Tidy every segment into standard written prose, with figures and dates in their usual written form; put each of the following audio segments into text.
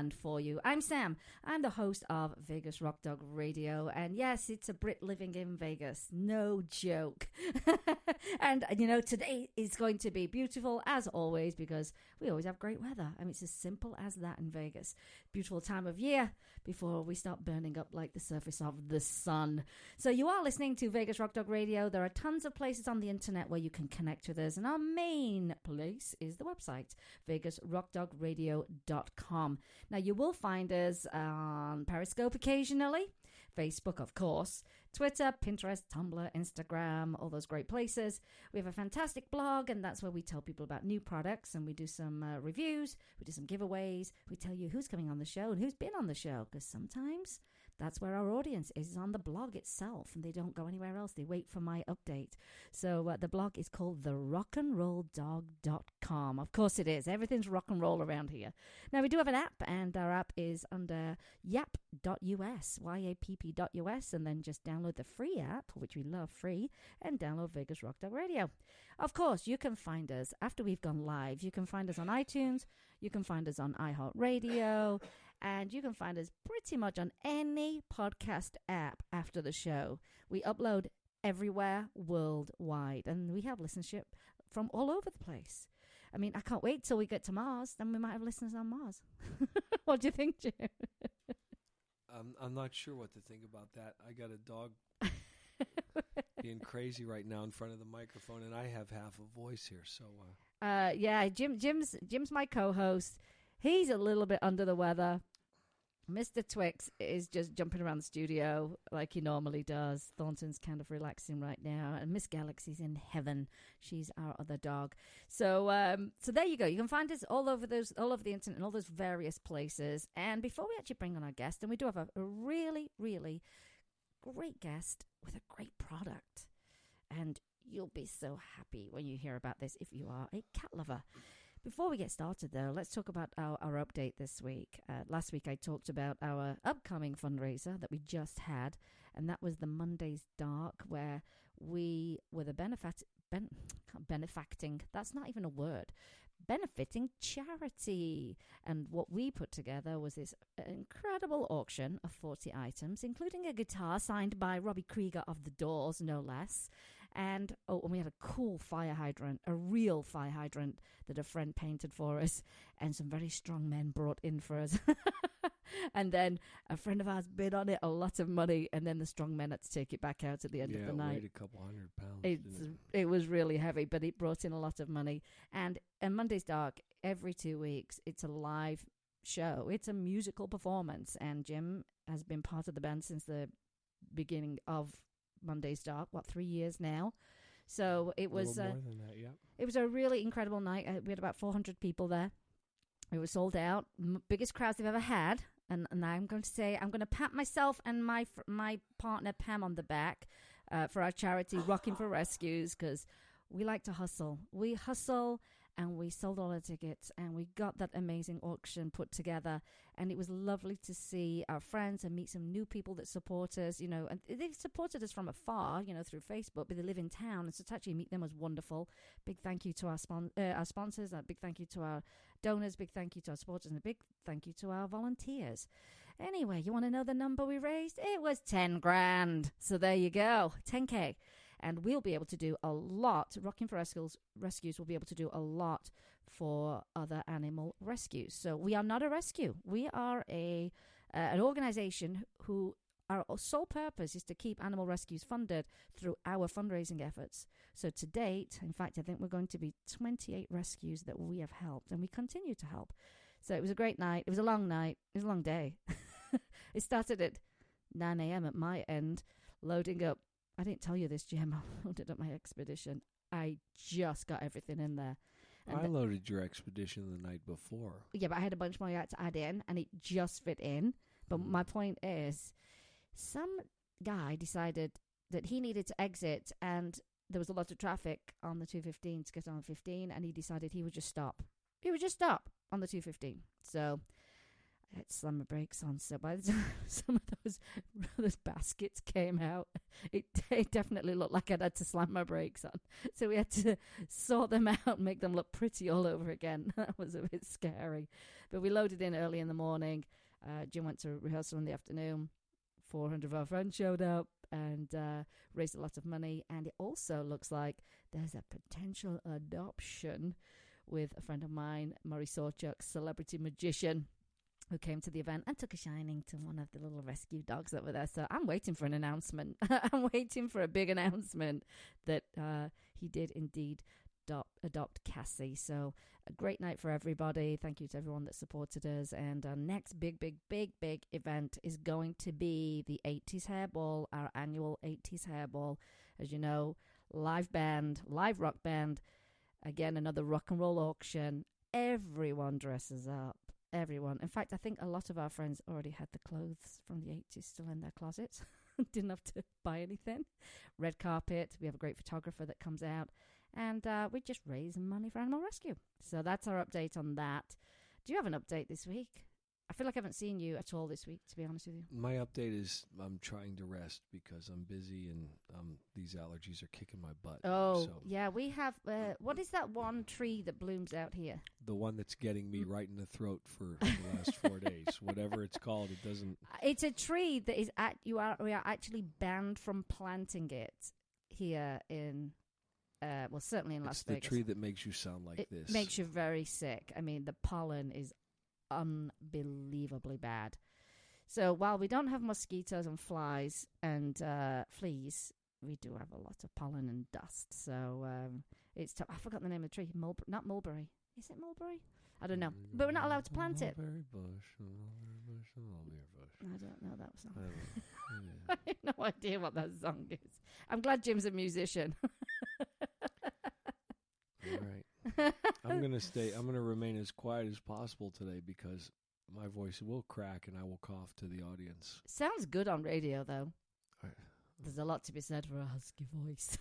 planned for you. I'm Sam. I'm the host of Vegas Rock Dog Radio. And yes, it's a Brit living in Vegas. No joke. And, you know, today is going to be beautiful as always because we always have great weather. I mean, it's as simple as that in Vegas. Beautiful time of year before we start burning up like the surface of the sun. So you are listening to Vegas Rock Dog Radio. There are tons of places on the internet where you can connect with us. And our main place is the website, vegasrockdogradio.com. Now, you will find us on Periscope occasionally, Facebook, of course, Twitter, Pinterest, Tumblr, Instagram, all those great places. We have a fantastic blog, and that's where we tell people about new products, and we do some reviews, we do some giveaways, we tell you who's coming on the show and who's been on the show, because sometimes that's where our audience is on the blog itself, and they don't go anywhere else. They wait for my update. So the blog is called therockandrolldog.com. Of course it is. Everything's rock and roll around here. Now, we do have an app, and our app is under yap.us, yapp.us, and then just download the free app, which we love free, and download Vegas Rock Dog Radio. Of course, you can find us after we've gone live. You can find us on iTunes. You can find us on iHeartRadio. And you can find us pretty much on any podcast app after the show. We upload everywhere worldwide. And we have listenership from all over the place. I mean, I can't wait till we get to Mars. Then we might have listeners on Mars. What do you think, Jim? I'm not sure what to think about that. I got a dog being crazy right now in front of the microphone, and I have half a voice here. So, yeah, Jim's my co-host. He's a little bit under the weather. Mr. Twix is just jumping around the studio like he normally does. Thornton's kind of relaxing right now. And Miss Galaxy's in heaven. She's our other dog. So so there you go. You can find us all over the internet and all those various places. And before we actually bring on our guest, and we do have a really, really great guest with a great product. And you'll be so happy when you hear about this if you are a cat lover. Before we get started, though, let's talk about our update this week. Last week, I talked about our upcoming fundraiser that we just had, and that was the Monday's Dark, where we were the benefacting, that's not even a word, benefiting charity. And what we put together was this incredible auction of 40 items, including a guitar signed by Robbie Krieger of The Doors, no less. And we had a cool fire hydrant, a real fire hydrant that a friend painted for us, and some very strong men brought in for us. And then a friend of ours bid on it a lot of money, and then the strong men had to take it back out at the end of the night. Yeah, it weighed a couple 100 pounds. It was really heavy, but it brought in a lot of money. And Monday's Dark, every 2 weeks, it's a live show. It's a musical performance, and Jim has been part of the band since the beginning of Monday's Dark, 3 years now. So it was a little more than that, yeah. It was a really incredible night. We had about 400 people there. It was sold out, biggest crowds they've ever had. And I'm going to pat myself and my partner Pam on the back for our charity, Rocking for Rescues, because we like to hustle. We hustle, and we sold all our tickets, and we got that amazing auction put together. And it was lovely to see our friends and meet some new people that support us, you know, and they've supported us from afar, you know, through Facebook, but they live in town. And so to actually meet them was wonderful. Big thank you to our sponsors, a big thank you to our donors, big thank you to our supporters, and a big thank you to our volunteers. Anyway, you want to know the number we raised? It was 10 grand. So there you go, 10K. And we'll be able to do a lot. Rocking for Rescues will be able to do a lot for other animal rescues. So we are not a rescue. We are an organization who our sole purpose is to keep animal rescues funded through our fundraising efforts. So to date, in fact, I think we're going to be 28 rescues that we have helped, and we continue to help. So it was a great night. It was a long night. It was a long day. It started at 9 a.m. at my end, loading up. I didn't tell you this, Jim. I loaded up my expedition. I just got everything in there. And I loaded your expedition the night before. Yeah, but I had a bunch more yet to add in, and it just fit in. But my point is, some guy decided that he needed to exit, and there was a lot of traffic on the 215 to get on 15, and he decided he would just stop. He would just stop on the 215. So had slammer brakes on. So by the time some of those baskets came out, it definitely looked like I'd had to slam my brakes on. So we had to sort them out and make them look pretty all over again. That was a bit scary. But we loaded in early in the morning. Jim went to rehearsal in the afternoon. 400 of our friends showed up and raised a lot of money. And it also looks like there's a potential adoption with a friend of mine, Murray Sawchuk, celebrity magician, who came to the event and took a shining to one of the little rescue dogs that were there. So I'm waiting for an announcement. I'm waiting for a big announcement that he did indeed adopt Cassie. So a great night for everybody. Thank you to everyone that supported us. And our next big event is going to be the 80s Hairball, our annual 80s Hairball. As you know, live rock band. Again, another rock and roll auction. Everyone dresses up. Everyone. In fact, I think a lot of our friends already had the clothes from the 80s still in their closets. Didn't have to buy anything. Red carpet. We have a great photographer that comes out. And we just raise money for animal rescue. So that's our update on that. Do you have an update this week? I feel like I haven't seen you at all this week, to be honest with you. My update is I'm trying to rest because I'm busy and these allergies are kicking my butt. Oh, yeah. We have, what is that one tree that blooms out here? The one that's getting me right in the throat for the last 4 days. Whatever it's called, it doesn't. It's a tree that is we are actually banned from planting it here in, well, certainly in Las Vegas. It's the tree that makes you sound like this. It makes you very sick. I mean, the pollen is unbelievably bad. So while we don't have mosquitoes and flies and fleas, we do have a lot of pollen and dust. So it's tough. I forgot the name of the tree. Not mulberry. Is it mulberry? I don't know. But we're not allowed to plant it. Mulberry bush, mulberry bush. I don't know that song. I have no idea what that song is. I'm glad Jim's a musician. All right. I'm going to remain as quiet as possible today because my voice will crack and I will cough to the audience. Sounds good on radio, though. There's a lot to be said for a husky voice.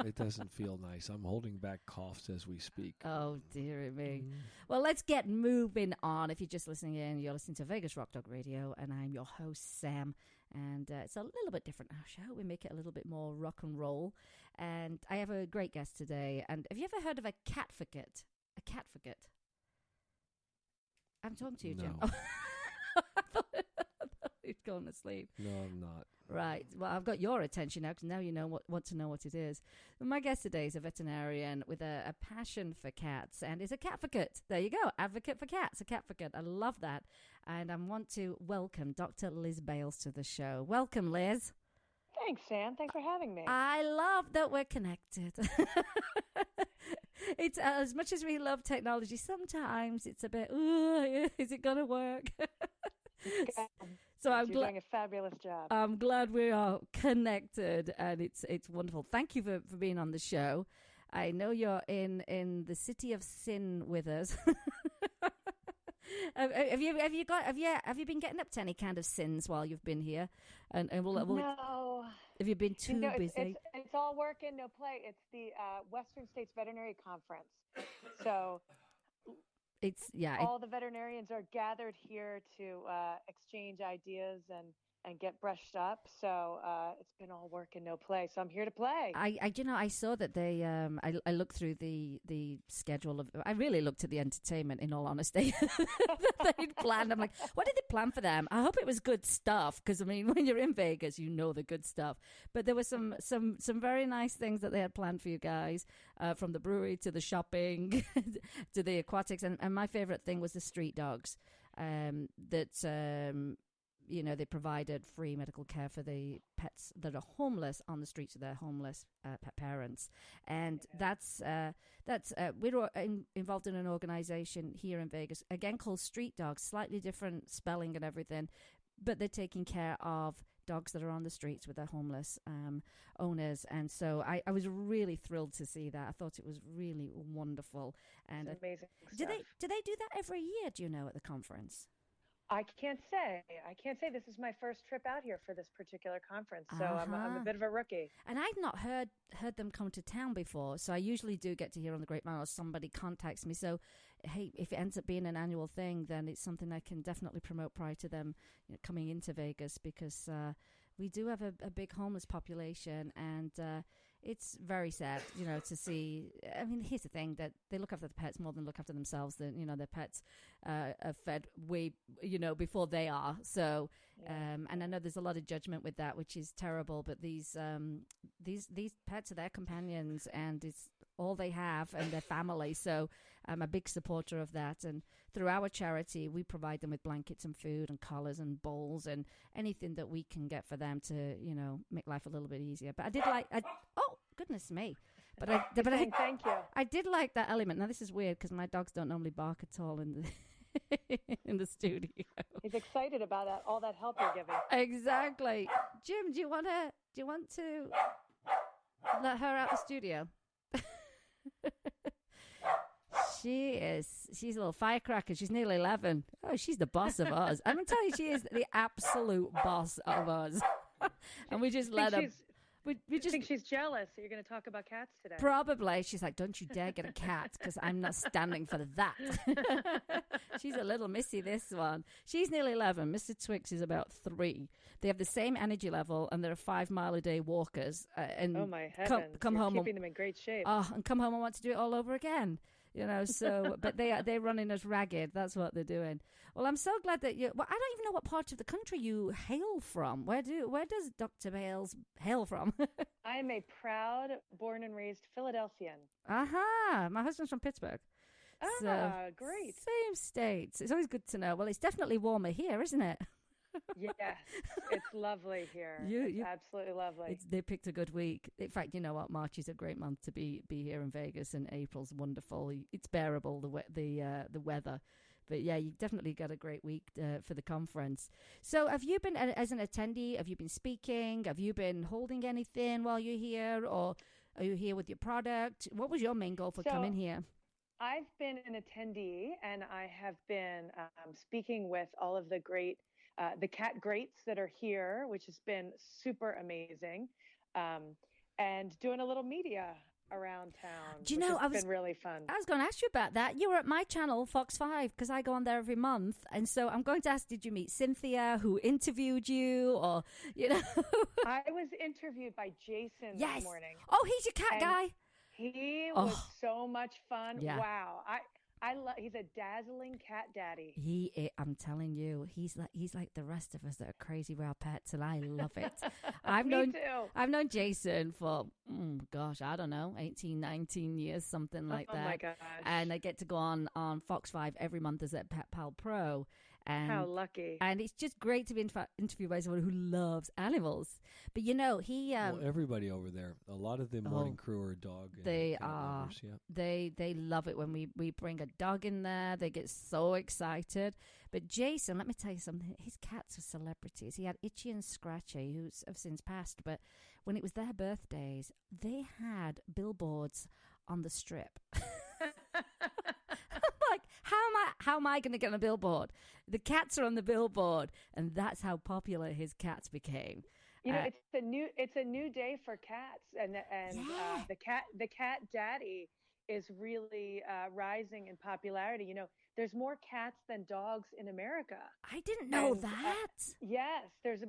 It doesn't feel nice. I'm holding back coughs as we speak. Oh, dear me. Well, let's get moving on. If you're just listening in, you're listening to Vegas Rock Dog Radio, and I'm your host, Sam. And it's a little bit different, our show. We make it a little bit more rock and roll. And I have a great guest today. And have you ever heard of a catficate? A catficate? I'm talking to you, Jim. No. I thought you'd gone to sleep. No, I'm not. Right. Well, I've got your attention now because now you want to know what it is. My guest today is a veterinarian with a passion for cats and is a catficate. There you go. Advocate for cats, a catficate. I love that. And I want to welcome Dr. Liz Bales to the show. Welcome, Liz. Thanks, Sam. Thanks for having me. I love that we're connected. It's as much as we love technology, sometimes it's a bit, is it going to work? So You're doing a fabulous job. I'm glad we are connected, and it's wonderful. Thank you for being on the show. I know you're in the city of sin with us. Have you been getting up to any kind of sins while you've been here? And we'll no. Have you been too busy? It's all work and no play. It's the Western States Veterinary Conference. So all the veterinarians are gathered here to exchange ideas and get brushed up. So it's been all work and no play. So I'm here to play. I saw that they I looked through the schedule of. I really looked at the entertainment, in all honesty, that they'd planned. I'm like, what did they plan for them? I hope it was good stuff, because I mean, when you're in Vegas, you know the good stuff. But there were some very nice things that they had planned for you guys, from the brewery to the shopping to the aquatics, and my favorite thing was the street dogs. They provided free medical care for the pets that are homeless on the streets of their homeless pet parents. And we're involved in an organization here in Vegas, again called Street Dogs, slightly different spelling and everything, but they're taking care of dogs that are on the streets with their homeless owners. And so I was really thrilled to see that. I thought it was really wonderful. And it's amazing do they do that every year, do you know, at the conference? I can't say. This is my first trip out here for this particular conference, so I'm a bit of a rookie. And I've not heard them come to town before, so I usually do get to hear on the grapevine or somebody contacts me. So, hey, if it ends up being an annual thing, then it's something I can definitely promote prior to them coming into Vegas, because we do have a big homeless population, and it's very sad, to see. I mean, here's the thing, that they look after the pets more than look after themselves. Their pets are fed way, before they are. So, and I know there's a lot of judgment with that, which is terrible. But these pets are their companions, and it's all they have, and their family. So I'm a big supporter of that. And through our charity, we provide them with blankets and food and collars and bowls and anything that we can get for them to, make life a little bit easier. But I did oh, goodness me. Thank you. I did like that element. Now, this is weird because my dogs don't normally bark at all in the in the studio. He's excited about all that help you're giving. Exactly. Jim, do you want to let her out the studio? She's a little firecracker. She's nearly 11. Oh, she's the boss of us. I'm going to tell you, she is the absolute boss of us. And we just let her. We just think she's jealous that you're going to talk about cats today. Probably. She's like, don't you dare get a cat, because I'm not standing for that. She's a little missy, this one. She's nearly 11. Mr. Twix is about 3. They have the same energy level, and they're 5-mile-a-day walkers. And oh, my heavens. Come home keeping them in great shape. And come home and want to do it all over again. So, but they're running us ragged. That's what they're doing. Well, I'm so glad that I don't even know what part of the country you hail from. Where does Dr. Bales hail from? I am a proud, born and raised Philadelphian. Aha! My husband's from Pittsburgh. Great. Same states. It's always good to know. Well, it's definitely warmer here, isn't it? Yes, it's lovely here. It's absolutely lovely. They picked a good week. In fact, you know what? March is a great month to be here in Vegas, and April's wonderful. It's bearable, the weather. But yeah, you definitely got a great week for the conference. So have you been, as an attendee, have you been speaking? Have you been holding anything while you're here? Or are you here with your product? What was your main goal for coming here? I've been an attendee, and I have been speaking with all of the great the cat greats that are here, which has been super amazing, and doing a little media around town. Do you know, it's been really fun. I was going to ask you about that. You were at my channel, Fox 5, because I go on there every month. And so I'm going to ask, did you meet Cynthia, who interviewed you? Or, I was interviewed by Jason this morning. Oh, he's your cat guy. He was so much fun. Yeah. Wow. He's a dazzling cat daddy. I'm telling you, he's like the rest of us that are crazy about pets, and I love it. Me too. I've known Jason for, I don't know, 18, 19 years, something like that. Oh my gosh. And I get to go on Fox 5 every month as a Pet Pal Pro. And, how lucky. And it's just great to be interviewed by someone who loves animals. But he everybody over there, a lot of the morning crew are dog. They are. Lovers, yeah. They love it when we bring a dog in there. They get so excited. But Jason, let me tell you something. His cats are celebrities. He had Itchy and Scratchy, who have since passed. But when it was their birthdays, they had billboards on the strip. Like, how am I going to get on a billboard? The cats are on the billboard, and that's how popular his cats became. It's a new day for cats, and the cat daddy is really rising in popularity. There's more cats than dogs in America. I didn't know that. Yes, there's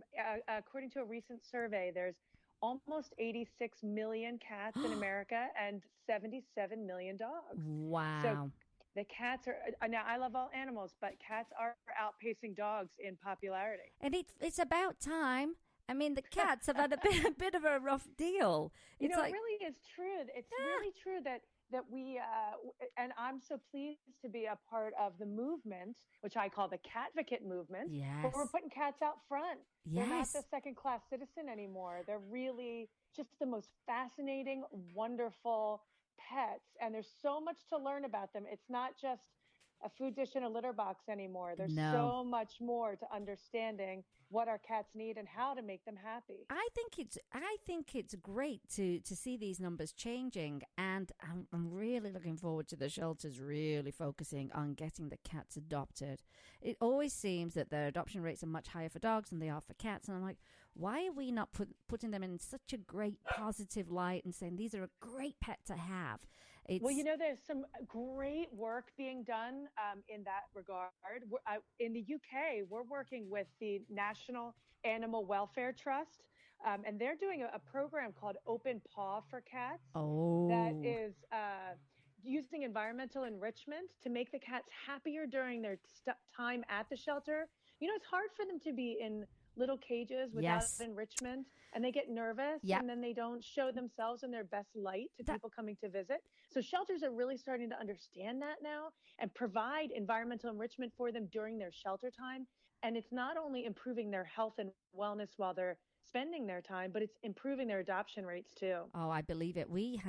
according to a recent survey, there's almost 86 million cats in America and 77 million dogs. Wow. So the cats are, now I love all animals, but cats are outpacing dogs in popularity. And it's about time. I mean, the cats have had a bit of a rough deal. It really is true. It's really true that we, and I'm so pleased to be a part of the movement, which I call the Catvocate movement. Yes. But we're putting cats out front. Yes. They're not the second-class citizen anymore. They're really just the most fascinating, wonderful pets. And there's so much to learn about them. It's not just a food dish and a litter box anymore. There's No. so much more to understanding what our cats need and how to make them happy. I think it's great to see these numbers changing, and I'm really looking forward to the shelters really focusing on getting the cats adopted. It always seems that their adoption rates are much higher for dogs than they are for cats, and I'm like, why are we not putting them in such a great positive light and saying these are a great pet to have? Well, there's some great work being done in that regard. In the UK, we're working with the National Animal Welfare Trust, and they're doing a program called Open Paw for Cats. Oh. That is using environmental enrichment to make the cats happier during their time at the shelter. It's hard for them to be in little cages without enrichment, and they get nervous, and then they don't show themselves in their best light to people coming to visit. So shelters are really starting to understand that now and provide environmental enrichment for them during their shelter time. And it's not only improving their health and wellness while they're spending their time, but it's improving their adoption rates too. Oh, I believe it. We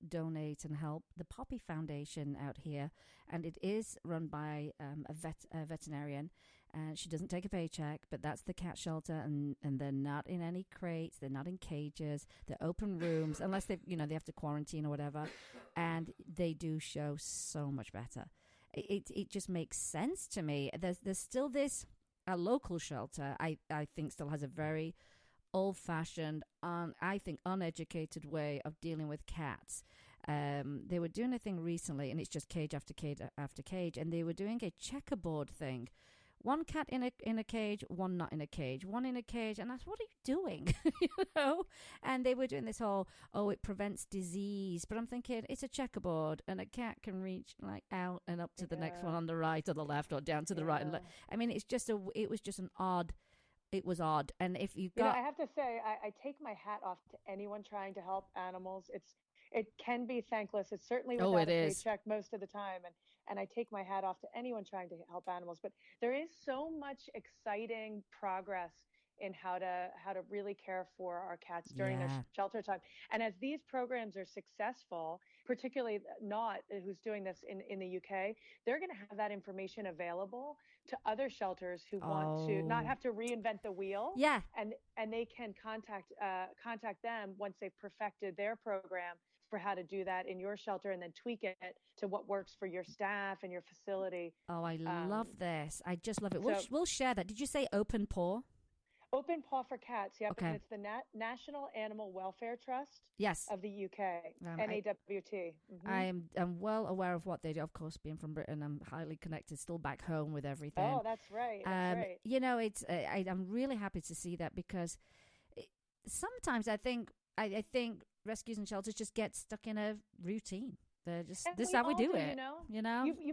donate and help the Poppy Foundation out here, and it is run by a veterinarian. And she doesn't take a paycheck, but that's the cat shelter, and they're not in any crates, they're not in cages, they're open rooms, unless they have to quarantine or whatever, and they do show so much better. It just makes sense to me. There's still a local shelter, I think still has a very old-fashioned, I think uneducated way of dealing with cats. They were doing a thing recently, and it's just cage after cage after cage, and they were doing a checkerboard thing. One cat in a cage, one not in a cage, one in a cage, and I said, what are you doing? And they were doing this whole, it prevents disease. But I'm thinking, it's a checkerboard, and a cat can reach out and up to the next one on the right or the left, or down to the right and left. I mean, it was odd. And if you got... I have to say, I take my hat off to anyone trying to help animals. It can be thankless. It's certainly without a paycheck most of the time. And I take my hat off to anyone trying to help animals. But there is so much exciting progress in how to really care for our cats during their shelter time. And as these programs are successful, particularly Not, who's doing this in the UK, they're going to have that information available to other shelters who want to not have to reinvent the wheel. Yeah. And they can contact them once they've perfected their program for how to do that in your shelter, and then tweak it to what works for your staff and your facility. Oh, I love this. I just love it. We'll share that. Did you say Open Paw? Open Paw for Cats, yep. Okay. And it's the National Animal Welfare Trust of the UK, NAWT. Mm-hmm. I'm well aware of what they do. Of course, being from Britain, I'm highly connected still back home with everything. Oh, that's right. I'm really happy to see that, because sometimes I think rescues and shelters just get stuck in a routine. They're just, this is how we do it. You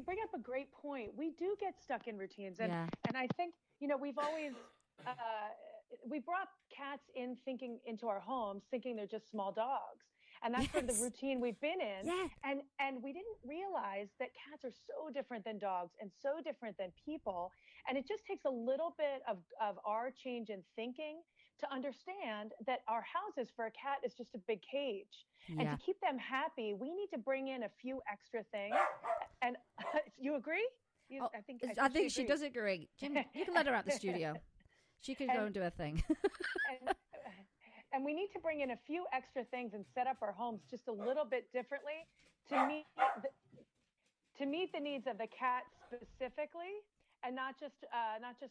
bring up a great point. We do get stuck in routines. And I think, we've always, we brought cats into our homes thinking they're just small dogs. And that's sort of the routine we've been in. Yeah. And we didn't realize that cats are so different than dogs and so different than people. And it just takes a little bit of our change in thinking to understand that our houses for a cat is just a big cage. And to keep them happy, we need to bring in a few extra things. And you agree? I think she does agree. Jim, you can let her out the studio. She can go and do her thing. And we need to bring in a few extra things and set up our homes just a little bit differently to meet the needs of the cat specifically, and not just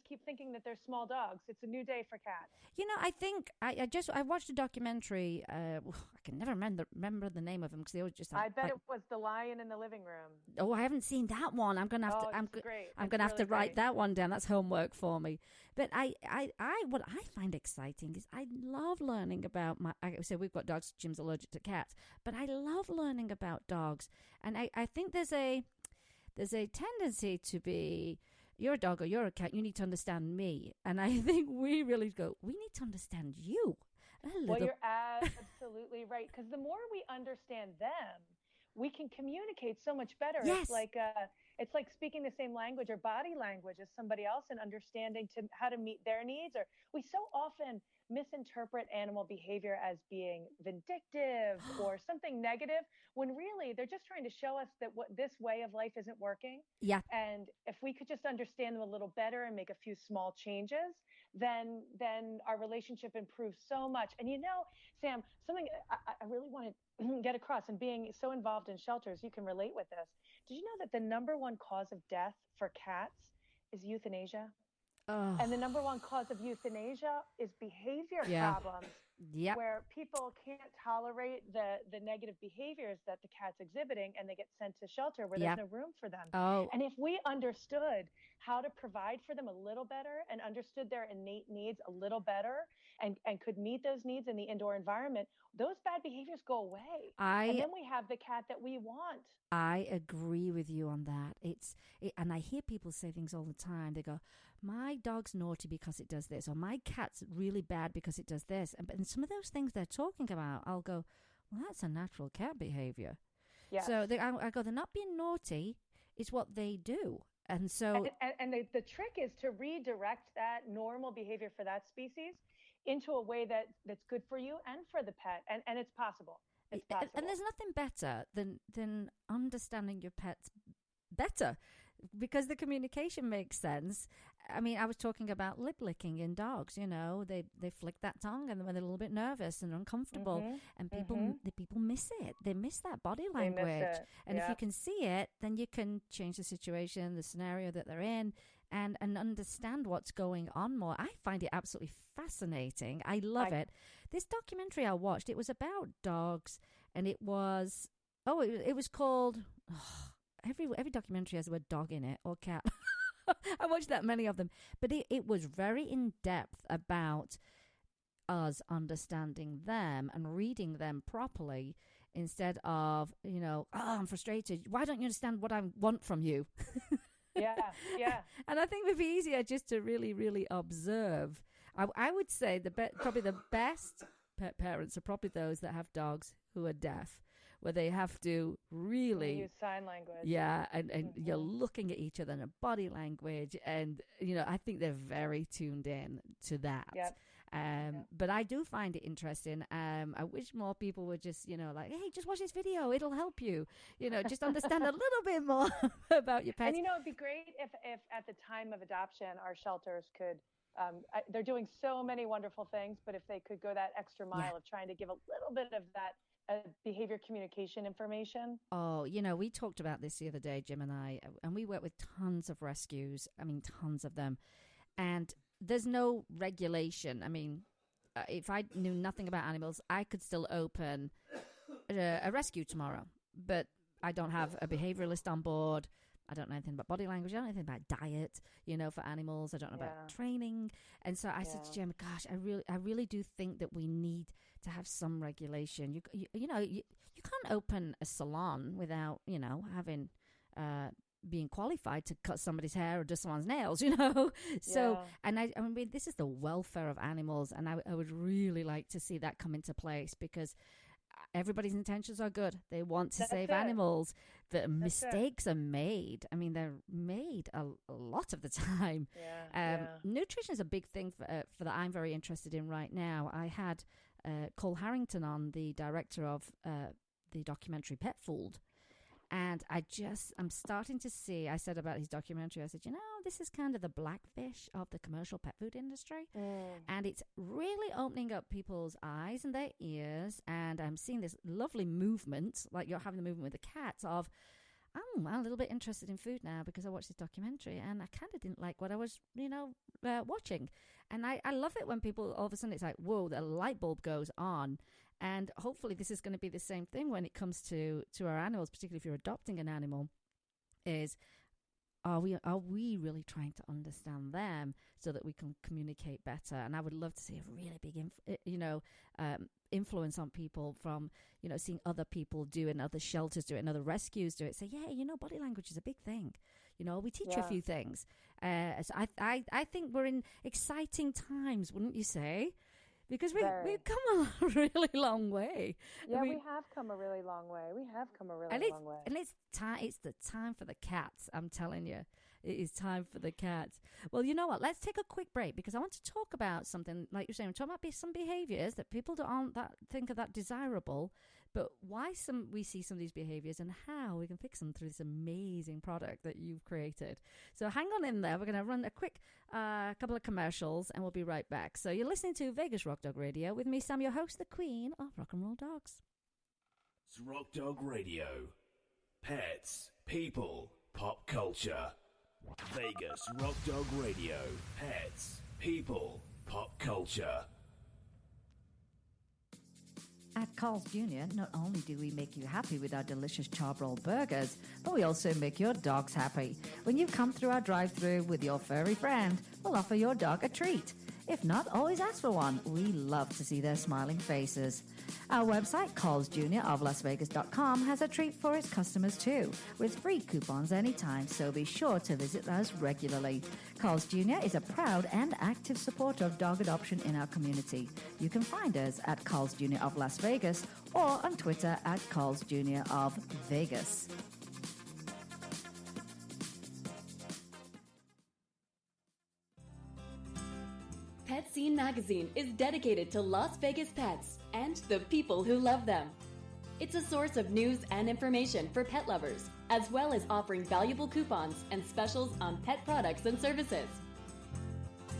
keep thinking that they're small dogs. It's a new day for cats. I think I watched a documentary. I can never remember the name of them, because they always just. I bet it was The Lion in the Living Room. Oh, I haven't seen that one. I'm gonna have to. I'm gonna have to write that one down. That's homework for me. But what I find exciting is I love learning about we've got dogs. Jim's allergic to cats, but I love learning about dogs, and I think there's a tendency to be, you're a dog or you're a cat, you need to understand me. And I think we really go, we need to understand you a little. Well, you're absolutely right. Because the more we understand them, we can communicate so much better. Yes. It's like speaking the same language or body language as somebody else and understanding how to meet their needs. Or we so often misinterpret animal behavior as being vindictive or something negative, when really they're just trying to show us that this way of life isn't working. Yeah. And if we could just understand them a little better and make a few small changes, then our relationship improves so much. And Sam, something I really want to get across, and being so involved in shelters, you can relate with this. Did you know that the number one cause of death for cats is euthanasia? Oh. And the number one cause of euthanasia is behavior problems. Yep. Where people can't tolerate the negative behaviors that the cat's exhibiting, and they get sent to shelter where there's no room for them. Oh. And if we understood how to provide for them a little better and understood their innate needs a little better and could meet those needs in the indoor environment, those bad behaviors go away. And then we have the cat that we want. I agree with you on that. And I hear people say things all the time. They go, my dog's naughty because it does this, or my cat's really bad because it does this. And some of those things they're talking about, I'll go, well, that's a natural cat behavior. Yes. So I go, they're not being naughty. It's what they do. And so, and the trick is to redirect that normal behavior for that species into a way that's good for you and for the pet. And it's possible. It's possible. And there's nothing better than understanding your pets better, because the communication makes sense. I mean, I was talking about lip licking in dogs. They flick that tongue, and when they're a little bit nervous and uncomfortable, and people miss it. They miss that body language. And if you can see it, then you can change the situation, the scenario that they're in, and understand what's going on more. I find it absolutely fascinating. I love it. This documentary I watched, it was about dogs, and it was called. Every documentary has the word dog in it, or cat. I watched that many of them. But it was very in-depth about us understanding them and reading them properly, instead of, I'm frustrated. Why don't you understand what I want from you? Yeah. And I think it would be easier just to really, really observe. I would say probably the best pet parents are probably those that have dogs who are deaf, where they have to really use sign language. Yeah, and you're looking at each other in a body language, and I think they're very tuned in to that. Yep. But I do find it interesting. I wish more people would just, like, hey, just watch this video. It'll help you, just understand a little bit more about your pets. And, it'd be great if at the time of adoption, our shelters could, they're doing so many wonderful things, but if they could go that extra mile of trying to give a little bit of that behavior communication information. Oh, we talked about this the other day, Jim and I, and we work with tons of rescues. I mean, tons of them. And there's no regulation. I mean, if I knew nothing about animals, I could still open a rescue tomorrow. But I don't have a behavioralist on board. I don't know anything about body language. I don't know anything about diet, for animals. I don't know about training. And so I said to Jim, gosh, I really do think that we need to have some regulation. You can't open a salon without, having being qualified to cut somebody's hair or do someone's nails, So, and I mean, this is the welfare of animals, and I would really like to see that come into place, because everybody's intentions are good. They want to save animals. The mistakes are made. I mean, they're made a lot of the time. Nutrition is a big thing for that I'm very interested in right now. I had Cole Harrington on, the director of the documentary Pet Food. And I'm starting to see, I said about his documentary, I said, this is kind of the blackfish of the commercial pet food industry. And it's really opening up people's eyes and their ears. And I'm seeing this lovely movement, like you're having the movement with the cats, of, I'm a little bit interested in food now because I watched this documentary and I kind of didn't like what I was, watching. And I love it when people, all of a sudden, it's like, whoa, the light bulb goes on. And hopefully this is going to be the same thing when it comes to our animals, particularly if you're adopting an animal, is are we really trying to understand them so that we can communicate better? And I would love to see a really big influence on people from, seeing other people do it, and other shelters do it, and other rescues do it. Say, body language is a big thing. We teach you a few things. So I think we're in exciting times, wouldn't you say? because we've come a really long way. Yeah, we have come a really long way. And it's the time for the cats. I'm telling you, it is time for the cats. Well, you know what? Let's take a quick break because I want to talk about something like you're saying. We're talking about some behaviors that people aren't that think are that desirable, but why we see some of these behaviors and how we can fix them through this amazing product that you've created. So hang on in there. We're going to run a quick couple of commercials and we'll be right back. So you're listening to Vegas Rock Dog Radio with me, Sam, your host, the Queen of Rock and Roll Dogs. It's Rock Dog Radio. Pets, people, pop culture. Vegas Rock Dog Radio. Pets, people, pop culture. At Carl's Jr., not only do we make you happy with our delicious charbroiled burgers, but we also make your dogs happy. When you come through our drive-thru with your furry friend, we'll offer your dog a treat. If not, always ask for one. We love to see their smiling faces. Our website, carlsjr.lasvegas.com, has a treat for its customers too, with free coupons anytime, so be sure to visit us regularly. Carl's Jr. is a proud and active supporter of dog adoption in our community. You can find us at Carl's Jr. of Las Vegas or on Twitter at Carl's Jr. of Vegas. Pet Scene Magazine is dedicated to Las Vegas pets and the people who love them. It's a source of news and information for pet lovers, as well as offering valuable coupons and specials on pet products and services.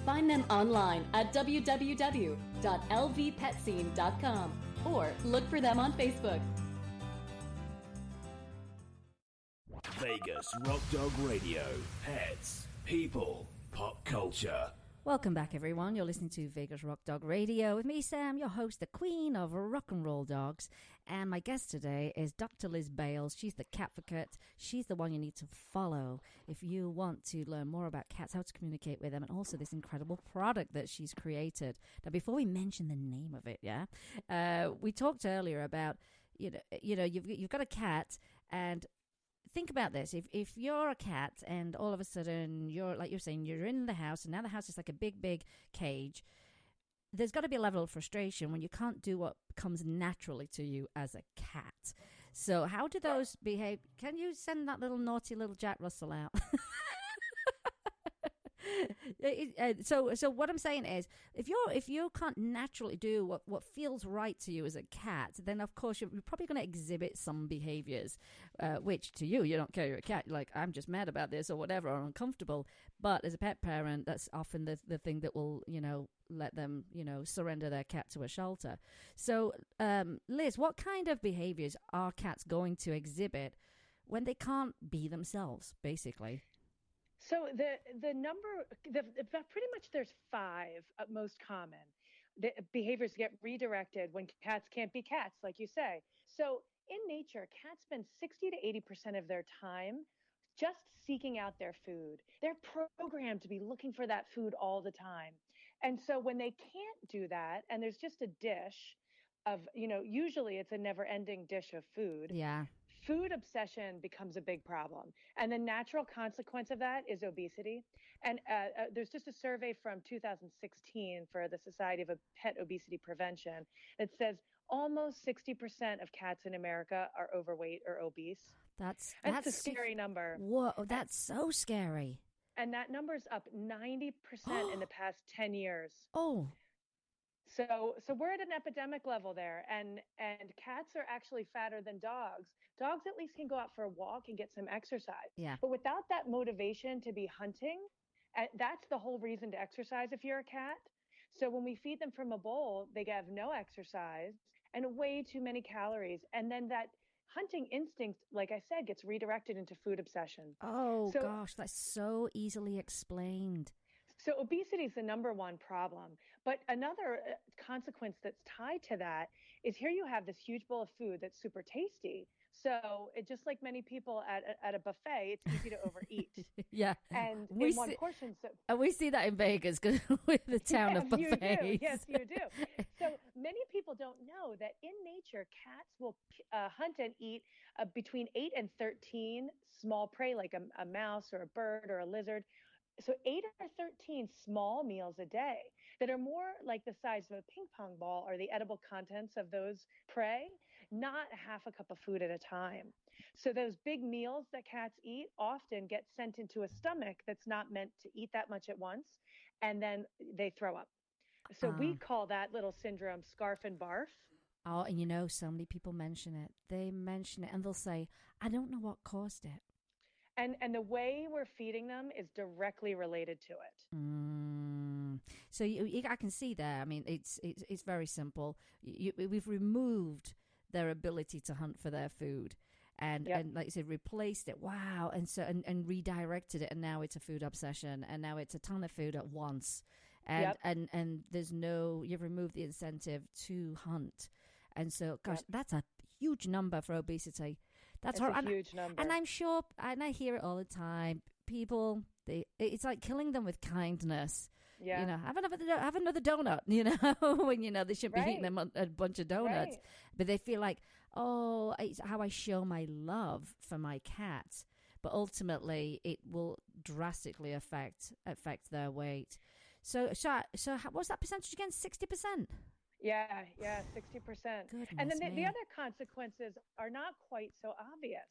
Find them online at www.lvpetscene.com or look for them on Facebook. Vegas Rock Dog Radio. Pets, people, pop culture. Welcome back, everyone. You're listening to Vegas Rock Dog Radio with me, Sam, your host, the Queen of Rock and Roll Dogs. And my guest today is Dr. Liz Bales. She's the cat advocate. She's the one you need to follow if you want to learn more about cats, how to communicate with them, and also this incredible product that she's created. Now, before we mention the name of it, we talked earlier about, you've got a cat, and think about this. If you're a cat and all of a sudden you're saying, you're in the house and now the house is like a big, big cage, there's got to be a level of frustration when you can't do what comes naturally to you as a cat. So how do those behave? Can you send that little naughty little Jack Russell out? So what I'm saying is, if you can't naturally do what feels right to you as a cat, then of course you're probably going to exhibit some behaviors, which to you don't care, you're a cat. You're like, I'm just mad about this or whatever, or uncomfortable. But as a pet parent, that's often the thing that will let them surrender their cat to a shelter. So Liz, what kind of behaviors are cats going to exhibit when they can't be themselves, basically? So the number, pretty much there's 5 most common. The behaviors get redirected when cats can't be cats, like you say. So in nature, cats spend 60 to 80% of their time just seeking out their food. They're programmed to be looking for that food all the time. And so when they can't do that, and there's just a dish of, usually it's a never-ending dish of food. Yeah. Food obsession becomes a big problem. And the natural consequence of that is obesity. And there's just a survey from 2016 for the Society of Pet Obesity Prevention that says almost 60% of cats in America are overweight or obese. That's a scary number. Whoa, that's so scary. And that number's up 90% in the past 10 years. Oh. So we're at an epidemic level there, and cats are actually fatter than dogs. Dogs at least can go out for a walk and get some exercise. Yeah. But without that motivation to be hunting, that's the whole reason to exercise if you're a cat. So when we feed them from a bowl, they have no exercise and way too many calories. And then that hunting instinct, like I said, gets redirected into food obsession. Oh, gosh, that's so easily explained. So obesity is the number one problem. But another consequence that's tied to that is here you have this huge bowl of food that's super tasty. So just like many people at a buffet, it's easy to overeat. Yeah. And in one portion. And we see that in Vegas with the town of buffets. You do. Yes, you do. So many people don't know that in nature, cats will hunt and eat between 8 and 13 small prey, like a mouse or a bird or a lizard. So 8 or 13 small meals a day that are more like the size of a ping pong ball are the edible contents of those prey, not half a cup of food at a time. So those big meals that cats eat often get sent into a stomach that's not meant to eat that much at once, and then they throw up. So we call that little syndrome scarf and barf. Oh, and so many people mention it. They mention it and they'll say, I don't know what caused it. And the way we're feeding them is directly related to it. So I can see there. I mean, it's very simple. We've removed their ability to hunt for their food, and like you said, replaced it. Wow, and redirected it, and now it's a food obsession, and now it's a ton of food at once, and there's you've removed the incentive to hunt, and so gosh, that's a huge number for obesity. That's a huge number. And I'm sure, and I hear it all the time, people, it's like killing them with kindness. Yeah. Have another donut, when, they should be eating them a bunch of donuts. Right. But they feel like, it's how I show my love for my cat. But ultimately, it will drastically affect their weight. So what's that percentage again? 60%? Yeah, 60%. And then the other consequences are not quite so obvious.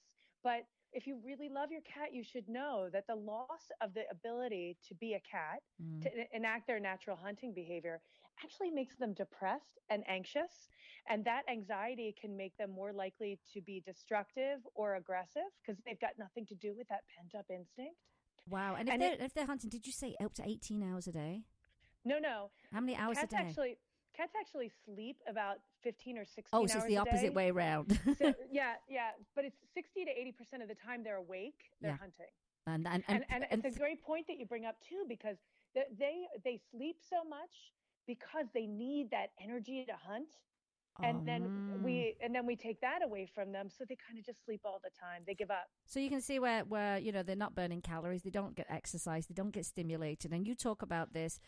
But if you really love your cat, you should know that the loss of the ability to be a cat, to enact their natural hunting behavior, actually makes them depressed and anxious. And that anxiety can make them more likely to be destructive or aggressive because they've got nothing to do with that pent-up instinct. Wow. And if they're hunting, did you say up to 18 hours a day? No. How many hours a day? Cats actually sleep about 15 or 16 hours a day. Oh, so it's the opposite way around. So, yeah. But it's 60 to 80% of the time they're awake, they're hunting. And it's a great point that you bring up, too, because they sleep so much because they need that energy to hunt. And then we take that away from them, so they kind of just sleep all the time. They give up. So you can see where they're not burning calories, they don't get exercise, they don't get stimulated. And you talk about this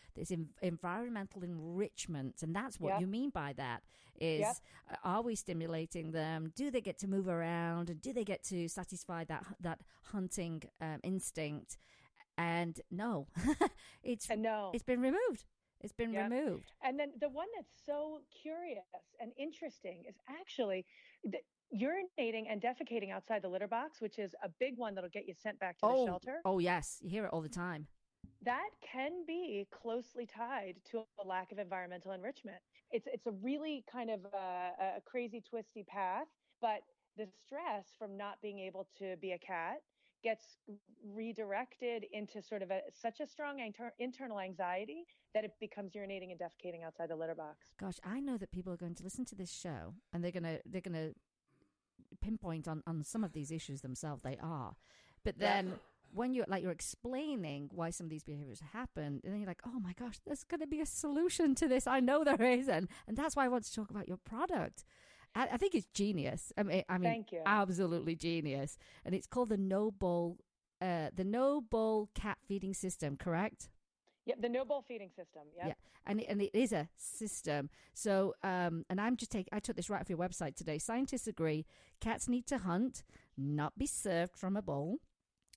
environmental enrichment, and that's what you mean by that. Is are we stimulating them? Do they get to move around, and do they get to satisfy that hunting instinct? And no, it's been removed. It's been removed. And then the one that's so curious and interesting is actually urinating and defecating outside the litter box, which is a big one that'll get you sent back to the shelter. Oh, yes. You hear it all the time. That can be closely tied to a lack of environmental enrichment. It's a really kind of a crazy, twisty path, but the stress from not being able to be a cat gets redirected into sort of such a strong internal anxiety that it becomes urinating and defecating outside the litter box. Gosh, I know that people are going to listen to this show and they're gonna pinpoint on some of these issues themselves. They are, but then when you're explaining why some of these behaviors happen, and then you're like, oh my gosh, there's going to be a solution to this. I know there is, and that's why I want to talk about your product. I think it's genius. I mean, Thank you. Absolutely genius. And it's called the NoBowl cat feeding system, correct? Yep, the NoBowl feeding system. Yep. Yeah, and it is a system. So, and I took this right off your website today. Scientists agree cats need to hunt, not be served from a bowl.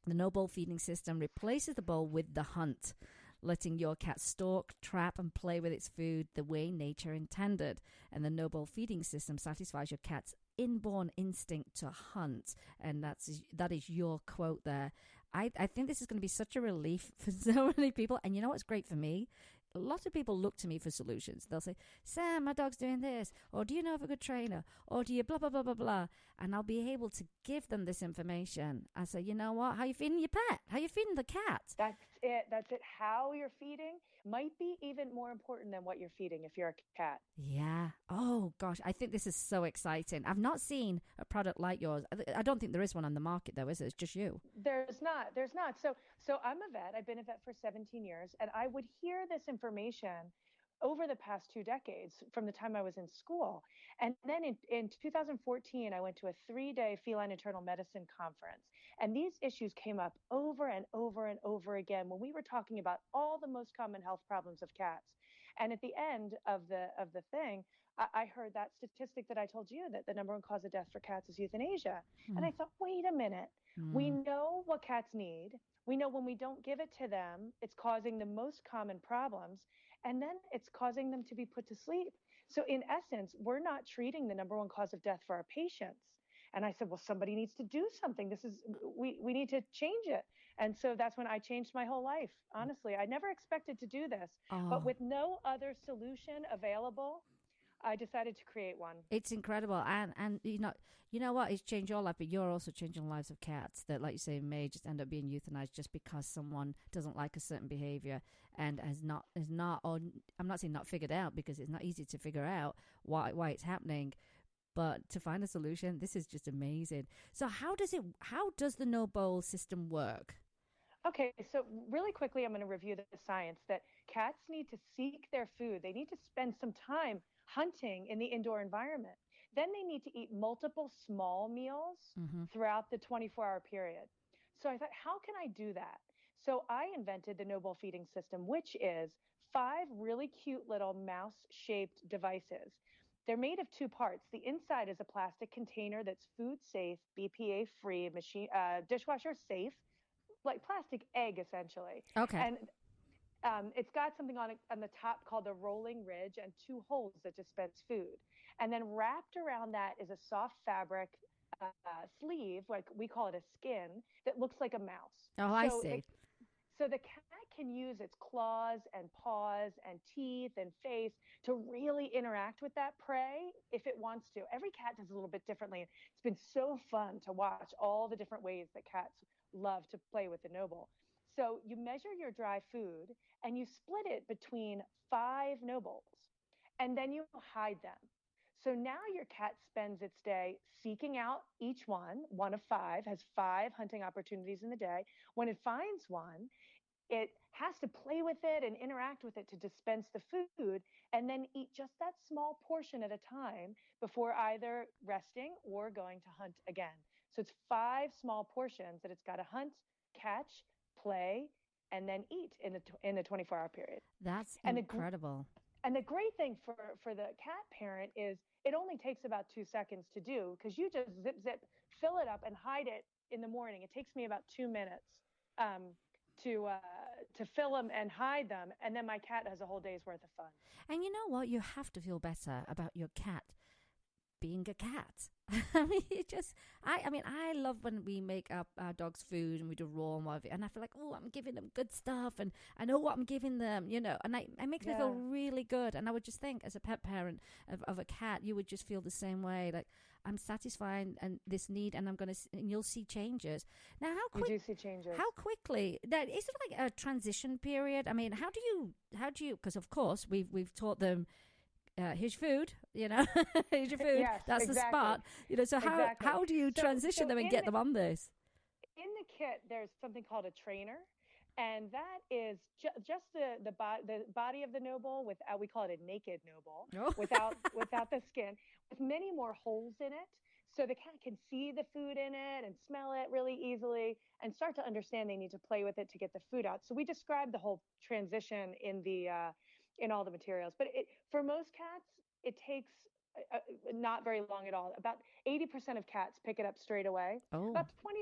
The NoBowl feeding system replaces the bowl with the hunt, letting your cat stalk, trap, and play with its food the way nature intended. And the NoBowl feeding system satisfies your cat's inborn instinct to hunt. And that is your quote there. I think this is going to be such a relief for so many people. And you know what's great for me? A lot of people look to me for solutions. They'll say, Sam, my dog's doing this. Or do you know of a good trainer? Or do you blah, blah, blah, blah, blah. And I'll be able to give them this information. I say, you know what? How you feeding your pet? How you feeding the cat? That's it. How you're feeding might be even more important than what you're feeding if you're a cat. Yeah. Oh, gosh. I think this is so exciting. I've not seen a product like yours. I don't think there is one on the market, though, is it? It's just you. There's not. So I'm a vet. I've been a vet for 17 years, and I would hear this information over the past 2 decades from the time I was in school. And then in 2014, I went to a 3-day feline internal medicine conference. And these issues came up over and over and over again when we were talking about all the most common health problems of cats. And at the end of the thing, I heard that statistic that I told you, that the number one cause of death for cats is euthanasia. And I thought, wait a minute, we know what cats need. We know when we don't give it to them, it's causing the most common problems, and then it's causing them to be put to sleep. So in essence, we're not treating the number one cause of death for our patients. And I said, well, somebody needs to do something. We need to change it. And so that's when I changed my whole life. Honestly, I never expected to do this, but with no other solution available, I decided to create one. It's incredible. And you know what? It's changed your life, but you're also changing the lives of cats that, like you say, may just end up being euthanized just because someone doesn't like a certain behavior and is not, or I'm not saying not figured out, because it's not easy to figure out why it's happening, but to find a solution, this is just amazing. So how does the NoBowl system work? Okay, so really quickly, I'm going to review the science that cats need to seek their food. They need to spend some time hunting in the indoor environment. Then they need to eat multiple small meals throughout the 24-hour period. So I thought, how can I do that? So I invented the NoBowl feeding system, which is 5 really cute little mouse-shaped devices. They're made of 2 parts. The inside is a plastic container that's food safe, BPA free, dishwasher safe, like plastic egg essentially. Okay. And it's got something on the top called the rolling ridge and 2 holes that dispense food. And then wrapped around that is a soft fabric sleeve, like we call it a skin, that looks like a mouse. Oh, I see. So the cat can use its claws and paws and teeth and face to really interact with that prey if it wants to. Every cat does a little bit differently. It's been so fun to watch all the different ways that cats love to play with the NoBowl. So you measure your dry food and you split it between 5 NoBowls, and then you hide them. So now your cat spends its day seeking out each one of 5, has 5 hunting opportunities in the day. When it finds one, it has to play with it and interact with it to dispense the food, and then eat just that small portion at a time before either resting or going to hunt again. So it's 5 small portions that it's got to hunt, catch, play, and then eat in the 24-hour period. That's incredible. And the great thing for the cat parent is it only takes about 2 seconds to do, because you just zip, fill it up and hide it in the morning. It takes me about 2 minutes to fill them and hide them, and then my cat has a whole day's worth of fun. And you know what? You have to feel better about your cat being a cat. I mean, I love when we make our dogs food and we do raw and whatever, and I feel like, oh, I'm giving them good stuff and I know what I'm giving them, and it makes me feel really good. And I would just think, as a pet parent of a cat, you would just feel the same way, like, I'm satisfying and this need, and and you'll see changes. Now, you do see changes. How quickly? Is it like a transition period? I mean, how do you? Because of course we've taught them. Here's food, here's your food. Yes, that's exactly. The spot, So how do you transition them and get them on this? In the kit, there's something called a trainer, and that is just the body of the NoBowl without, we call it a naked NoBowl, without the skin, with many more holes in it, so the cat can see the food in it and smell it really easily and start to understand they need to play with it to get the food out. So we describe the whole transition in all the materials. But for most cats, it takes not very long at all. About 80% of cats pick it up straight away. Oh. About 20%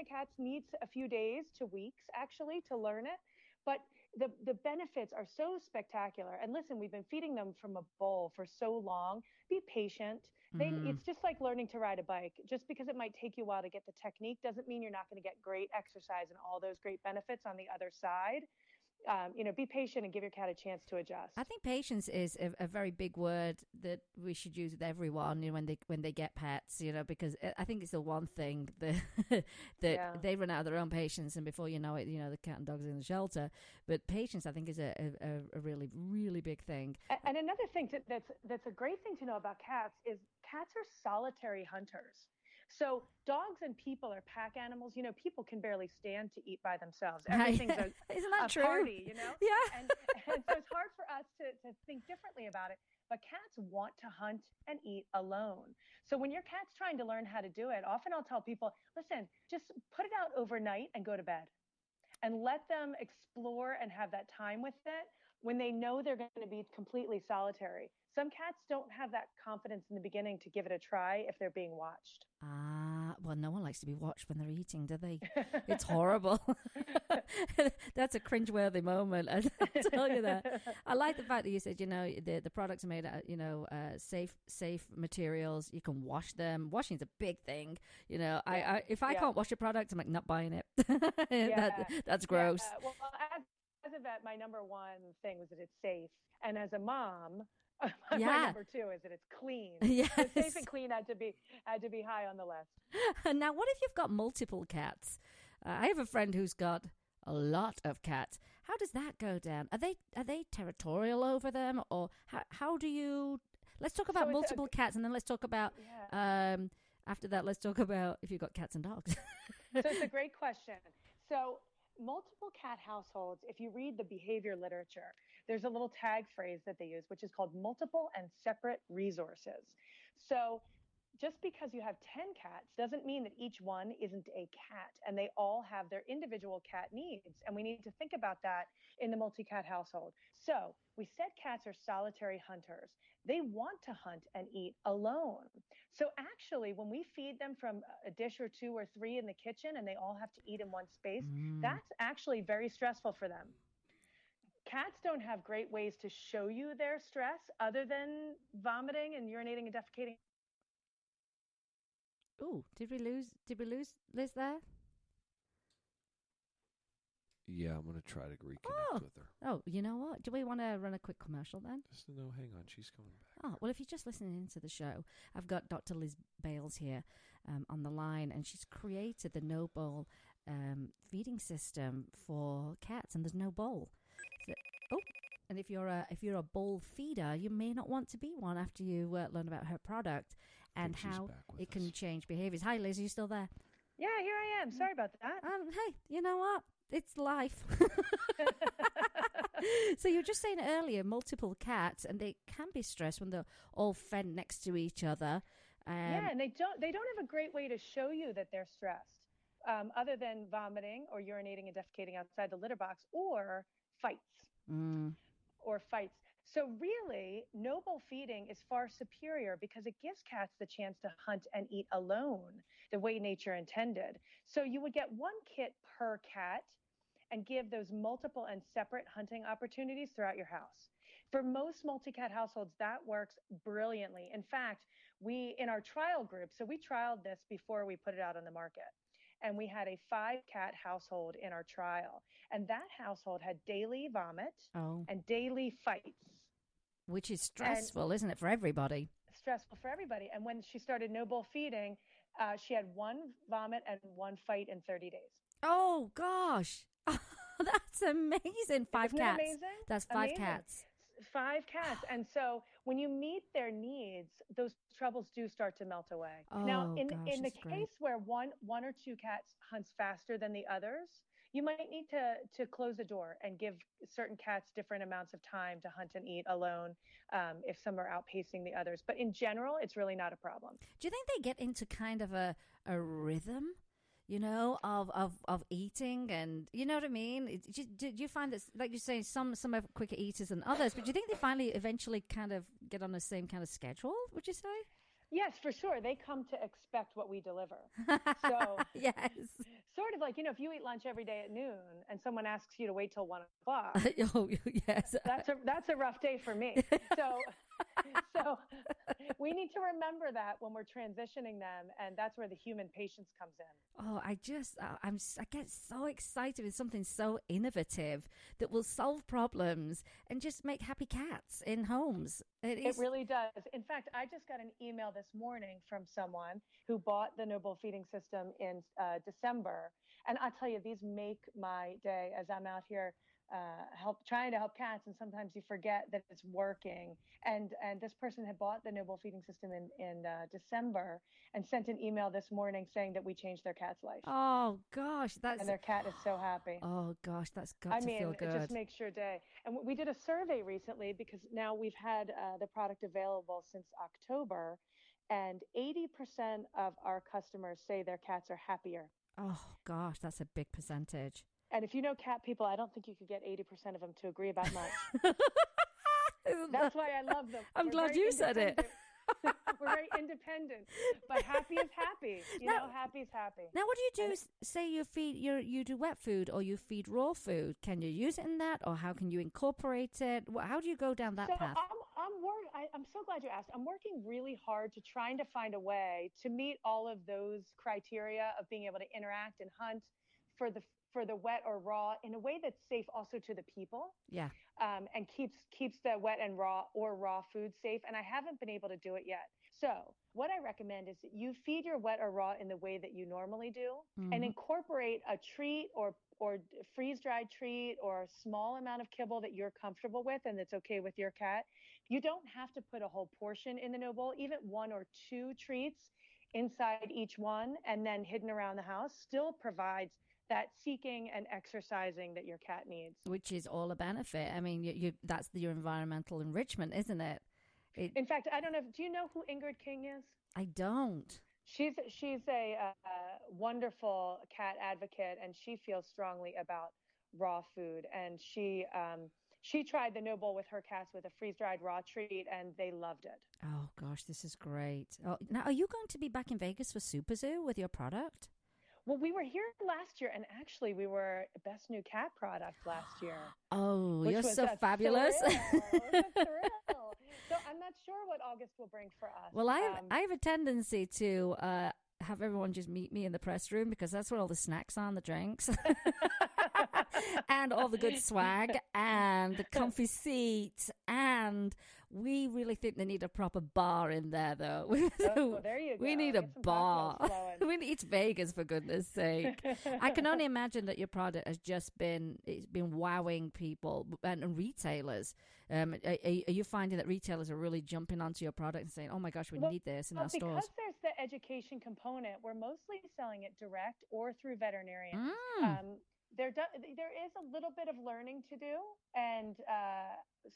of cats needs a few days to weeks, actually, to learn it. But the benefits are so spectacular. And listen, we've been feeding them from a bowl for so long. Be patient. It's just like learning to ride a bike. Just because it might take you a while to get the technique doesn't mean you're not going to get great exercise and all those great benefits on the other side. Be patient and give your cat a chance to adjust. I think patience is a very big word that we should use with everyone, when they get pets, because I think it's the one thing that they run out of their own patience, and before you know it, the cat and dog's in the shelter. But patience, I think, is a really, really big thing. And another thing that's a great thing to know about cats is cats are solitary hunters. So dogs and people are pack animals. People can barely stand to eat by themselves. Everything's Isn't that true? Party, Yeah. And so it's hard for us to think differently about it. But cats want to hunt and eat alone. So when your cat's trying to learn how to do it, often I'll tell people, listen, just put it out overnight and go to bed. And let them explore and have that time with it when they know they're going to be completely solitary. Some cats don't have that confidence in the beginning to give it a try if they're being watched. Ah, Well, no one likes to be watched when they're eating, do they? It's horrible. That's a cringeworthy moment. I'll tell you that. I like the fact that you said, the products are made out, safe materials. You can wash them. Washing's a big thing. If I can't wash a product, I'm like, not buying it. That's gross. Yeah. Well, as a vet, my number one thing was that it's safe. And as a mom, my number two is that it's clean. Yes. So safe and clean had to be high on the list. Now, what if you've got multiple cats? I have a friend who's got a lot of cats. How does that go down? Are they territorial over them, or how do you? Let's talk about multiple cats, and then let's talk about. After that, let's talk about if you've got cats and dogs. So it's a great question. So multiple cat households, if you read the behavior literature, there's a little tag phrase that they use, which is called multiple and separate resources. So just because you have 10 cats doesn't mean that each one isn't a cat, and they all have their individual cat needs. And we need to think about that in the multi-cat household. So we said cats are solitary hunters. They want to hunt and eat alone. So actually, when we feed them from a dish or two or three in the kitchen and they all have to eat in one space, that's actually very stressful for them. Cats don't have great ways to show you their stress other than vomiting and urinating and defecating. Oh, did we lose Liz there? Yeah, I'm going to try to reconnect with her. Oh, you know what? Do we want to run a quick commercial then? No, hang on. She's coming back. Oh, well, if you're just listening into the show, I've got Dr. Liz Bales here on the line, and she's created the NoBowl feeding system for cats, and there's no bowl. And if you're a bowl feeder, you may not want to be one after you learn about her product and how it can change behaviors. Hi, Liz, are you still there? Yeah, here I am. Sorry about that. Hey, you know what? It's life. So you were just saying earlier, multiple cats, and they can be stressed when they're all fed next to each other. And they don't have a great way to show you that they're stressed, other than vomiting or urinating and defecating outside the litter box, or fights. So really, NoBowl feeding is far superior because it gives cats the chance to hunt and eat alone the way nature intended. So you would get one kit per cat and give those multiple and separate hunting opportunities throughout your house. For most multi-cat households, that works brilliantly. In fact, in our trial group, so we trialed this before we put it out on the market. And we had a 5-cat household in our trial. And that household had daily vomit and daily fights. Which is stressful, isn't it, for everybody? Stressful for everybody. And when she started NoBowl feeding, she had 1 vomit and 1 fight in 30 days. Oh, gosh. That's amazing. 5 Isn't cats. It amazing? That's 5 cats. 5 cats. And so when you meet their needs, those troubles do start to melt away. Now, in the case where one or 2 cats hunts faster than the others, you might need to close the door and give certain cats different amounts of time to hunt and eat alone if some are outpacing the others. But in general, it's really not a problem. Do you think they get into kind of a rhythm, of eating, and you know what I mean? Do you find that, like you're saying, some are quicker eaters than others, but do you think they eventually kind of get on the same kind of schedule, would you say? Yes, for sure. They come to expect what we deliver. So yes. Sort of like, if you eat lunch every day at noon and someone asks you to wait till 1 o'clock. Oh, yes. That's a rough day for me. So we need to remember that when we're transitioning them, and that's where the human patience comes in. Oh, I get so excited with something so innovative that will solve problems and just make happy cats in homes. It really does. In fact, I just got an email this morning from someone who bought the NoBowl feeding system in December. And I'll tell you, these make my day as I'm out here trying to help cats, and sometimes you forget that it's working. And this person had bought the NoBowl feeding system in December and sent an email this morning saying that we changed their cat's life. Oh gosh, and their cat is so happy. Oh gosh, that's got to feel good. It just makes your day. And we did a survey recently because now we've had the product available since October, and 80% of our customers say their cats are happier. Oh gosh, that's a big percentage. And if you know cat people, I don't think you could get 80% of them to agree about much. That's why I love them. I'm glad you said it. We're very independent, but happy is happy. Happy is happy. Now, what do you do? Say you do wet food or you feed raw food. Can you use it in that, or how can you incorporate it? How do you go down that path? I'm so glad you asked. I'm working really hard to trying to find a way to meet all of those criteria of being able to interact and hunt for the wet or raw in a way that's safe also to the people. Yeah. And keeps the wet and raw food safe. And I haven't been able to do it yet. So what I recommend is that you feed your wet or raw in the way that you normally do, and incorporate a treat or freeze-dried treat or a small amount of kibble that you're comfortable with and that's okay with your cat. You don't have to put a whole portion in the NoBowl. Even 1 or 2 treats inside each one and then hidden around the house still provides that seeking and exercising that your cat needs. Which is all a benefit. I mean, that's your environmental enrichment, isn't it? In fact, I don't know. Do you know who Ingrid King is? I don't. She's a wonderful cat advocate, and she feels strongly about raw food. And she tried the NoBowl with her cats with a freeze-dried raw treat, and they loved it. Oh gosh, this is great. Oh, now, are you going to be back in Vegas for Super Zoo with your product? Well, we were here last year, and actually we were Best New Cat Product last year. Oh, you're so fabulous. It was a thrill. So I'm not sure what August will bring for us. Well, I have a tendency to have everyone just meet me in the press room because that's where all the snacks are and the drinks. And all the good swag and the comfy seats, and we really think they need a proper bar in there, though. Oh, there you go. We need a bar. It's Vegas, for goodness sake. I can only imagine that your product has just been wowing people and retailers. Are you finding that retailers are really jumping onto your product and saying, "Oh my gosh, we need this in our stores"? Because there's the education component, we're mostly selling it direct or through veterinarians. There is a little bit of learning to do, and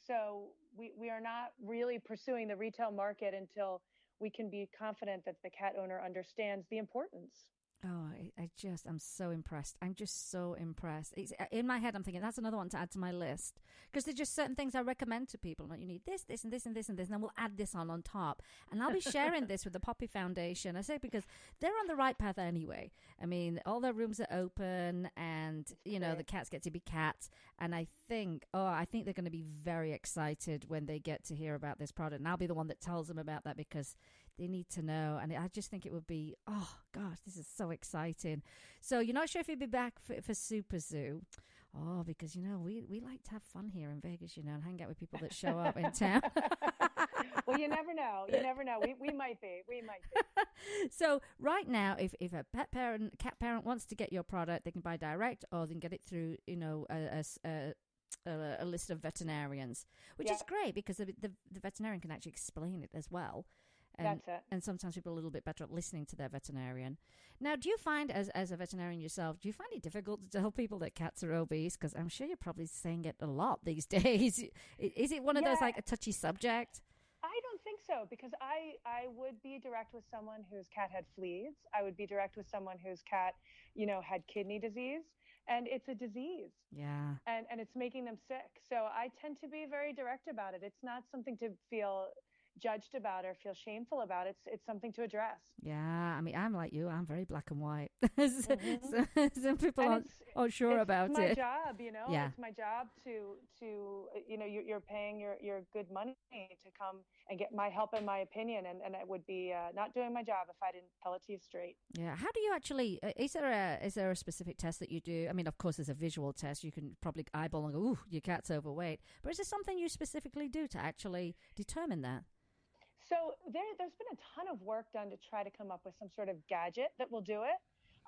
so we are not really pursuing the retail market until we can be confident that the cat owner understands the importance. Oh, I'm so impressed. I'm just so impressed. In my head, I'm thinking that's another one to add to my list because there's just certain things I recommend to people. Like, you need this, this, and this, and this, and this, and then we'll add this on top. And I'll be sharing this with the Poppy Foundation. I say because they're on the right path anyway. I mean, all their rooms are open, and the cats get to be cats. And I think they're going to be very excited when they get to hear about this product. And I'll be the one that tells them about that because they need to know. And I just think it would be, oh gosh, this is so exciting. So you're not sure if you'll be back for Super Zoo? Oh, because, we like to have fun here in Vegas, and hang out with people that show up in town. Well, you never know. We might be. So right now, if a cat parent wants to get your product, they can buy direct or they can get it through, a list of veterinarians, which is great because the veterinarian can actually explain it as well. That's it. And sometimes people are a little bit better at listening to their veterinarian. Now, do you find, as a veterinarian yourself, do you find it difficult to tell people that cats are obese? Because I'm sure you're probably saying it a lot these days. Is it one of those, like, a touchy subject? I don't think so, because I would be direct with someone whose cat had fleas. I would be direct with someone whose cat, had kidney disease. And it's a disease. Yeah. And it's making them sick. So I tend to be very direct about it. It's not something to feel judged about or feel shameful about. It's something to address. Yeah, I mean, I'm like you. I'm very black and white. Some people aren't sure about it. It's my job, Yeah. It's my job to you're paying your good money to come and get my help and my opinion, and it would be not doing my job if I didn't tell it to you straight. Yeah. How do you actually? Is there a specific test that you do? I mean, of course, there's a visual test. You can probably eyeball and go, "Ooh, your cat's overweight." But is there something you specifically do to actually determine that? So there's been a ton of work done to try to come up with some sort of gadget that will do it,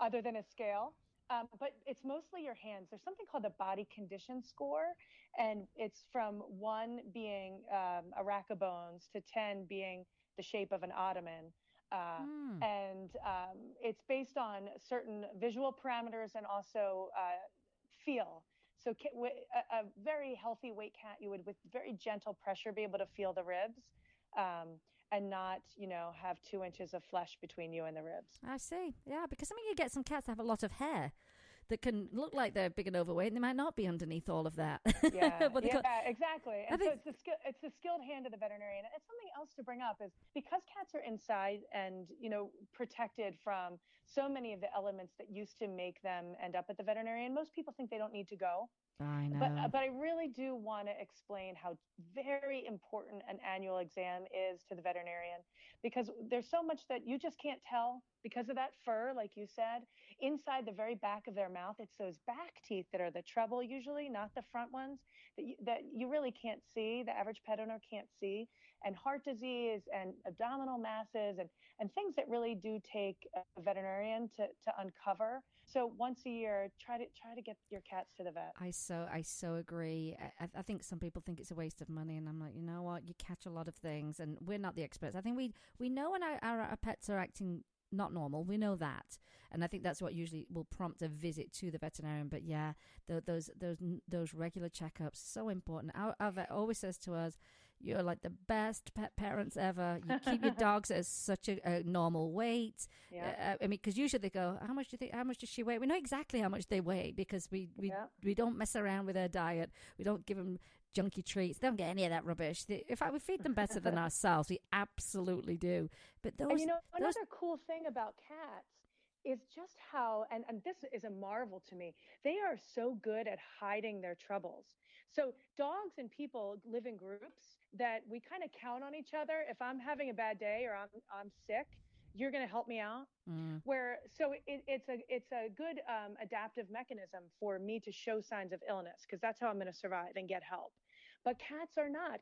other than a scale. But it's mostly your hands. There's something called the body condition score, and it's from 1 being a rack of bones to 10 being the shape of an ottoman. And it's based on certain visual parameters and also feel. So a very healthy weight cat, you would, with very gentle pressure, be able to feel the ribs. And not, have 2 inches of flesh between you and the ribs. I see. Yeah, because you get some cats that have a lot of hair. that can look like they're big and overweight, and they might not be underneath all of that. Yeah, exactly. And so it's the skilled hand of the veterinarian. And something else to bring up is because cats are inside and, protected from so many of the elements that used to make them end up at the veterinarian, most people think they don't need to go. I know. But I really do want to explain how very important an annual exam is to the veterinarian, because there's so much that you just can't tell because of that fur, like you said. Inside the very back of their mouth, it's those back teeth that are the trouble usually, not the front ones, that you really can't see, the average pet owner can't see. And heart disease and abdominal masses and things that really do take a veterinarian to uncover. So once a year, try to get your cats to the vet. I so agree. I think some people think it's a waste of money, and I'm like, you know what? You catch a lot of things, and we're not the experts. I think we know when our pets are acting not normal. We know that, and I think that's what usually will prompt a visit to the veterinarian. But yeah, those regular checkups, so important. Our vet always says to us, "You're like the best pet parents ever. You keep your dogs at such a normal weight." Yeah. Because usually they go, "How much do you think? How much does she weigh?" We know exactly how much they weigh because we don't mess around with their diet. We don't give them junky treats. They don't get any of that rubbish. In fact, we feed them better than ourselves. We absolutely do. But another cool thing about cats is just how, and this is a marvel to me, they are so good at hiding their troubles. So dogs and people live in groups that we kind of count on each other. If I'm having a bad day or I'm sick, you're going to help me out. It's a good adaptive mechanism for me to show signs of illness, because that's how I'm going to survive and get help. But cats are not.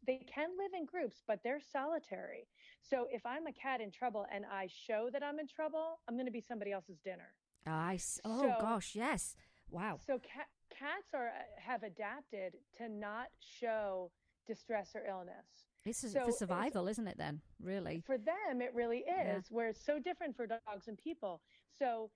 They can live in groups, but they're solitary. So if I'm a cat in trouble and I show that I'm in trouble, I'm going to be somebody else's dinner. Gosh, yes. Wow. So cats have adapted to not show distress or illness. This is for survival, isn't it then, really? For them, it really is, yeah. Where it's so different for dogs and people. So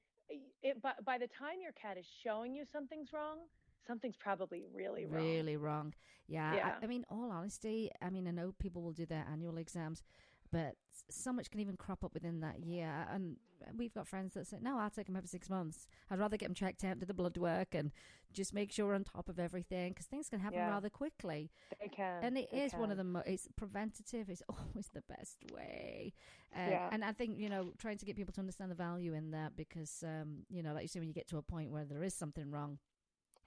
by the time your cat is showing you something's wrong, something's probably really wrong. Really wrong. Yeah. I mean, all honesty, I know people will do their annual exams, but so much can even crop up within that year. And we've got friends that say, no, I'll take them every 6 months. I'd rather get them checked out, do the blood work, and just make sure we're on top of everything, because things can happen rather quickly. They can. And it one of the it's preventative is always the best way. And I think, trying to get people to understand the value in that, because, like you say, when you get to a point where there is something wrong,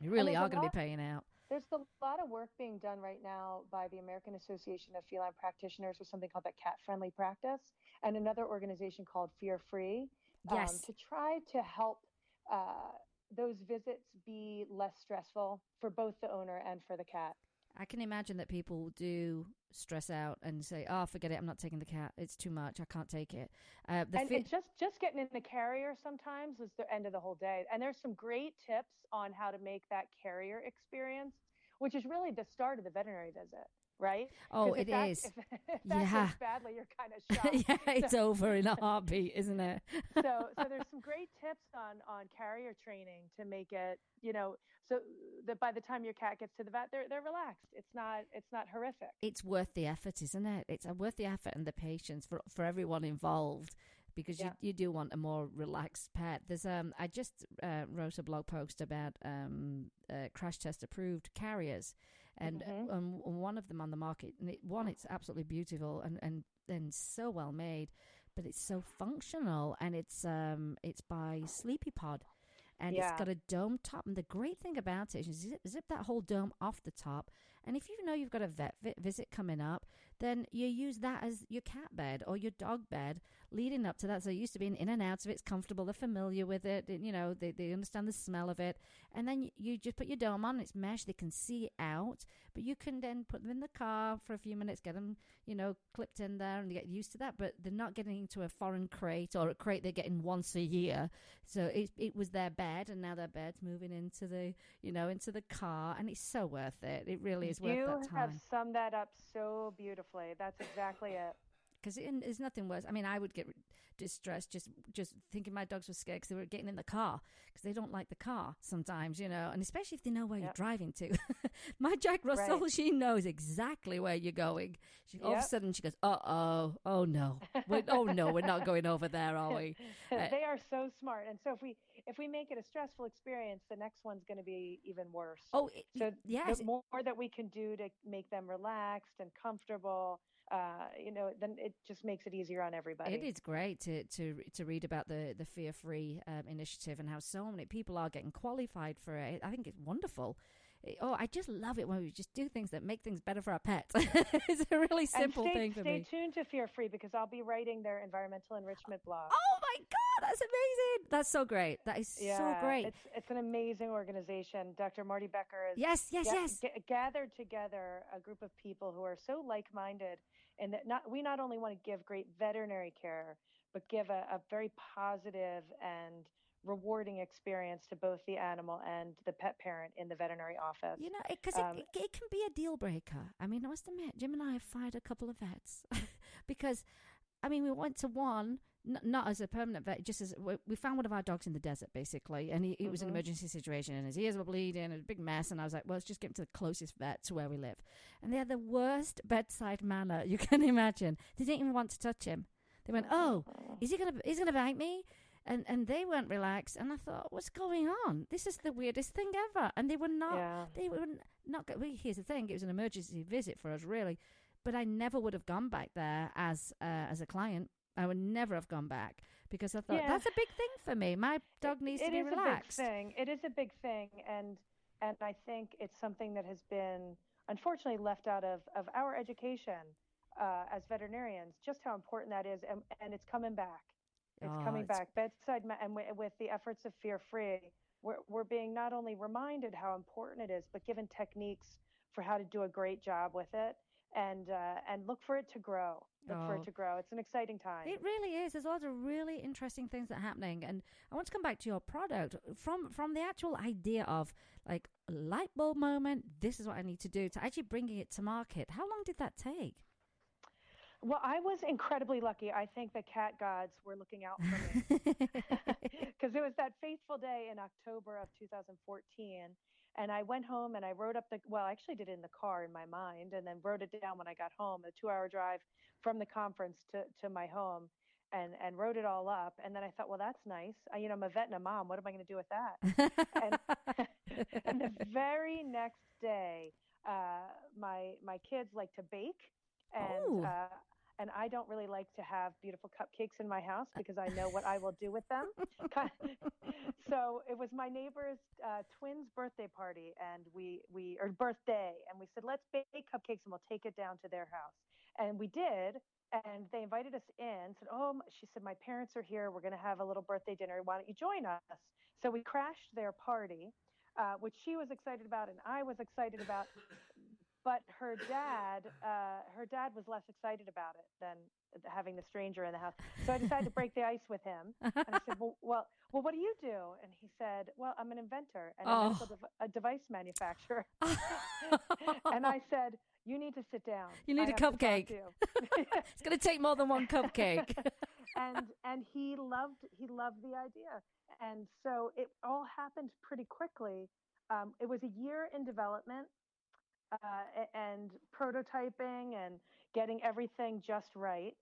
you really are going to be paying out. There's a lot of work being done right now by the American Association of Feline Practitioners with something called the Cat Friendly Practice, and another organization called Fear Free, to try to help those visits be less stressful for both the owner and for the cat. I can imagine that people do stress out and say, "Oh, forget it, I'm not taking the cat. It's too much. I can't take it." And just getting in the carrier sometimes is the end of the whole day. And there's some great tips on how to make that carrier experience, which is really the start of the veterinary visit, right? Oh, it is. If that goes badly, you're kind of shocked. It's over in a heartbeat, isn't it? so there's some great tips on carrier training to make it, so that by the time your cat gets to the vet, they're relaxed. It's not horrific. It's worth the effort, isn't it? It's worth the effort and the patience for everyone involved, because you do want a more relaxed pet. There's I just wrote a blog post about crash test approved carriers, and one of them on the market. And it's absolutely beautiful and so well made, but it's so functional, and it's by Sleepy Pod. And it's got a dome top. And the great thing about it is zip that whole dome off the top. And if you know you've got a vet visit coming up, then you use that as your cat bed or your dog bed leading up to that. So used to being in and out of it. It's comfortable. They're familiar with it. They understand the smell of it. And then you just put your dome on. It's mesh. They can see out. But you can then put them in the car for a few minutes, get them, clipped in there, and they get used to that. But they're not getting into a foreign crate or a crate they're getting once a year. So it was their bed, and now their bed's moving into the, into the car. And it's so worth it. It really is worth that time. You have summed that up so beautifully. That's exactly it. Because there's nothing worse. I would get distressed just thinking my dogs were scared because they were getting in the car, because they don't like the car sometimes, and especially if they know where you're driving to. My Jack Russell, she knows exactly where you're going. All of a sudden she goes, oh no, we're not going over there, are we? They are so smart. And so if we make it a stressful experience, the next one's going to be even worse. So yes. the more that we can do to make them relaxed and comfortable, then it just makes it easier on everybody. It is great to read about the Fear Free initiative and how so many people are getting qualified for it. I think it's wonderful. I just love it when we just do things that make things better for our pets. It's a really simple thing for me. Stay tuned to Fear Free because I'll be writing their environmental enrichment blog. Oh my God, that's amazing! That's so great. That is so great. It's an amazing organization. Dr. Marty Becker has gathered together a group of people who are so like-minded, and that we not only want to give great veterinary care, but give a very positive and rewarding experience to both the animal and the pet parent in the veterinary office. Because it can be a deal breaker. I mean, I must admit, Jim and I have fired a couple of vets because, we went to one, not as a permanent vet, just as we found one of our dogs in the desert, basically, and it was an emergency situation, and his ears were bleeding, and a big mess, and I was like, well, let's just get him to the closest vet to where we live. And they had the worst bedside manner you can imagine. They didn't even want to touch him. They went, oh, he's gonna bite me? And they weren't relaxed, and I thought, what's going on? This is the weirdest thing ever. And they were not. Yeah. They were not. Here's the thing: it was an emergency visit for us, really. But I never would have gone back there as a client. I would never have gone back because I thought that's a big thing for me. My dog needs to be relaxed. It is a big thing, and I think it's something that has been unfortunately left out of our education as veterinarians. Just how important that is, and it's coming back. It's coming back. Bedside, and with the efforts of Fear Free, we're being not only reminded how important it is, but given techniques for how to do a great job with it, and look for it to grow. For it to grow. It's an exciting time. It really is. There's a lot of really interesting things that are happening, and I want to come back to your product from the actual idea of like a light bulb moment. This is what I need to do to actually bringing it to market. How long did that take? Well, I was incredibly lucky. I think the cat gods were looking out for me because it was that fateful day in October of 2014. And I went home and I wrote up I actually did it in the car in my mind and then wrote it down when I got home, a 2-hour drive from the conference to my home and wrote it all up. And then I thought, well, that's nice. I'm a vet and a mom. What am I going to do with that? and the very next day, my kids like to bake. And I don't really like to have beautiful cupcakes in my house because I know what I will do with them. So it was my neighbor's twins' birthday party, and birthday, and we said, let's bake cupcakes and we'll take it down to their house. And we did, and they invited us in. She said, my parents are here. We're going to have a little birthday dinner. Why don't you join us? So we crashed their party, which she was excited about and I was excited about. But her dad was less excited about it than having the stranger in the house. So I decided to break the ice with him. And I said, well, what do you do? And he said, well, I'm an inventor and a device manufacturer. And I said, you need to sit down. You need a cupcake. It's going to take more than one cupcake. and he loved the idea. And so it all happened pretty quickly. It was a year in development. And prototyping and getting everything just right.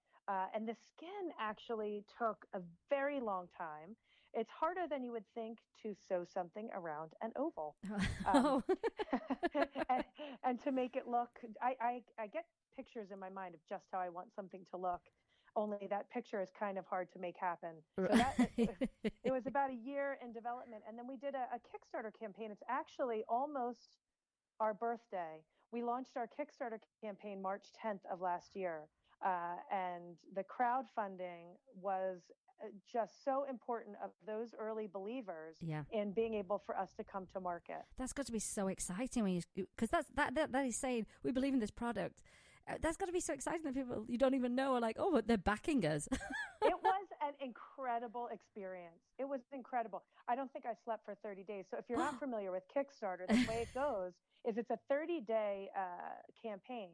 And the skin actually took a very long time. It's harder than you would think to sew something around an oval. And to make it look, I get pictures in my mind of just how I want something to look. Only that picture is kind of hard to make happen. So it was about a year in development. And then we did a Kickstarter campaign. It's actually almost our birthday. We launched our Kickstarter campaign March 10th of last year. And the crowdfunding was just so important of those early believers in being able for us to come to market. That's got to be so exciting because that is saying we believe in this product. That's got to be so exciting that people you don't even know are like, oh, they're backing us. It was an incredible experience. It was incredible. I don't think I slept for 30 days. So if you're not familiar with Kickstarter, the way it goes is it's a 30-day campaign,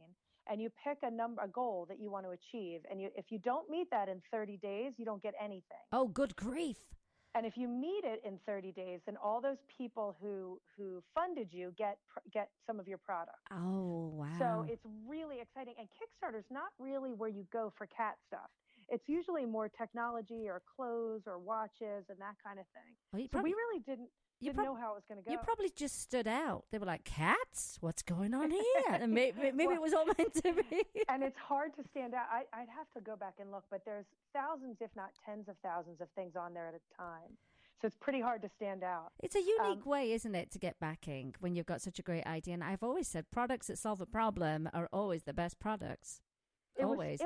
and you pick a goal that you want to achieve. And if you don't meet that in 30 days, you don't get anything. Oh, good grief. And if you meet it in 30 days, then all those people who funded you get some of your product. Oh, wow. So it's really exciting. And Kickstarter's not really where you go for cat stuff. it's usually more technology or clothes or watches and that kind of thing. So we really didn't know how it was going to go. You probably just stood out. They were like, cats? What's going on here? And maybe it was all meant to be. And it's hard to stand out. I'd have to go back and look, but there's thousands, if not tens of thousands of things on there at a time. So it's pretty hard to stand out. It's a unique way, isn't it, to get backing when you've got such a great idea. And I've always said products that solve a problem are always the best products. It was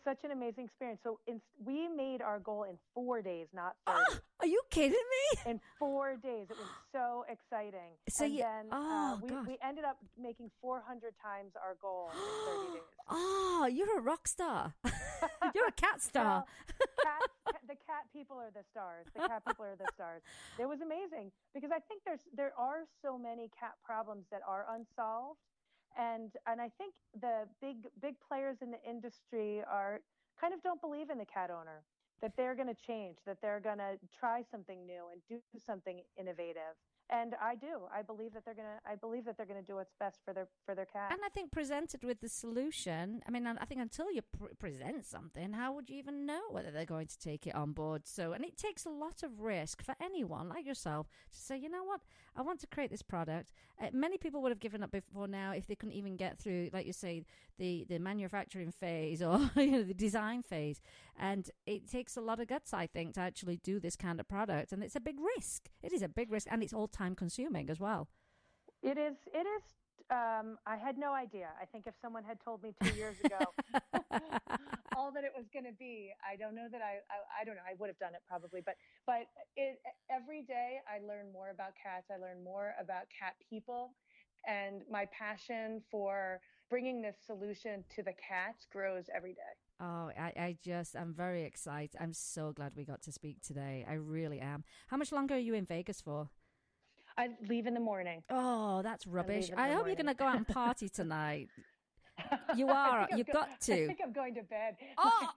such an amazing experience. So we made our goal in 4 days, not 30. Oh, are you kidding me? In 4 days. It was so exciting. So we ended up making 400 times our goal in 30 days. Oh, you're a rock star. You're a cat star. Well, the cat people are the stars. The cat people are the stars. It was amazing because I think there are so many cat problems that are unsolved. And I think the big players in the industry are kind of don't believe in the cat owner, that they're going to change, that they're going to try something new and do something innovative. And I do. I believe that they're going to do what's best for their cat. And I think presented with the solution. I mean, I think until you present something, how would you even know whether they're going to take it on board? So, and it takes a lot of risk for anyone like yourself to say, you know what, I want to create this product. Many people would have given up before now if they couldn't even get through, like you say, the manufacturing phase or the design phase. And it takes a lot of guts, I think, to actually do this kind of product. And it's a big risk. It is a big risk, and it's all time consuming as well. It is. I had no idea. I think if someone had told me 2 years ago all that it was going to be, I don't know that I don't know. I would have done it probably, but every day I learn more about cats. I learn more about cat people, and my passion for bringing this solution to the cats grows every day. Oh, I'm very excited. I'm so glad we got to speak today. I really am. How much longer are you in Vegas for? I leave in the morning. Oh, that's rubbish. I hope you're going to go out and party tonight. You are. You've got to. I think I'm going to bed. Oh!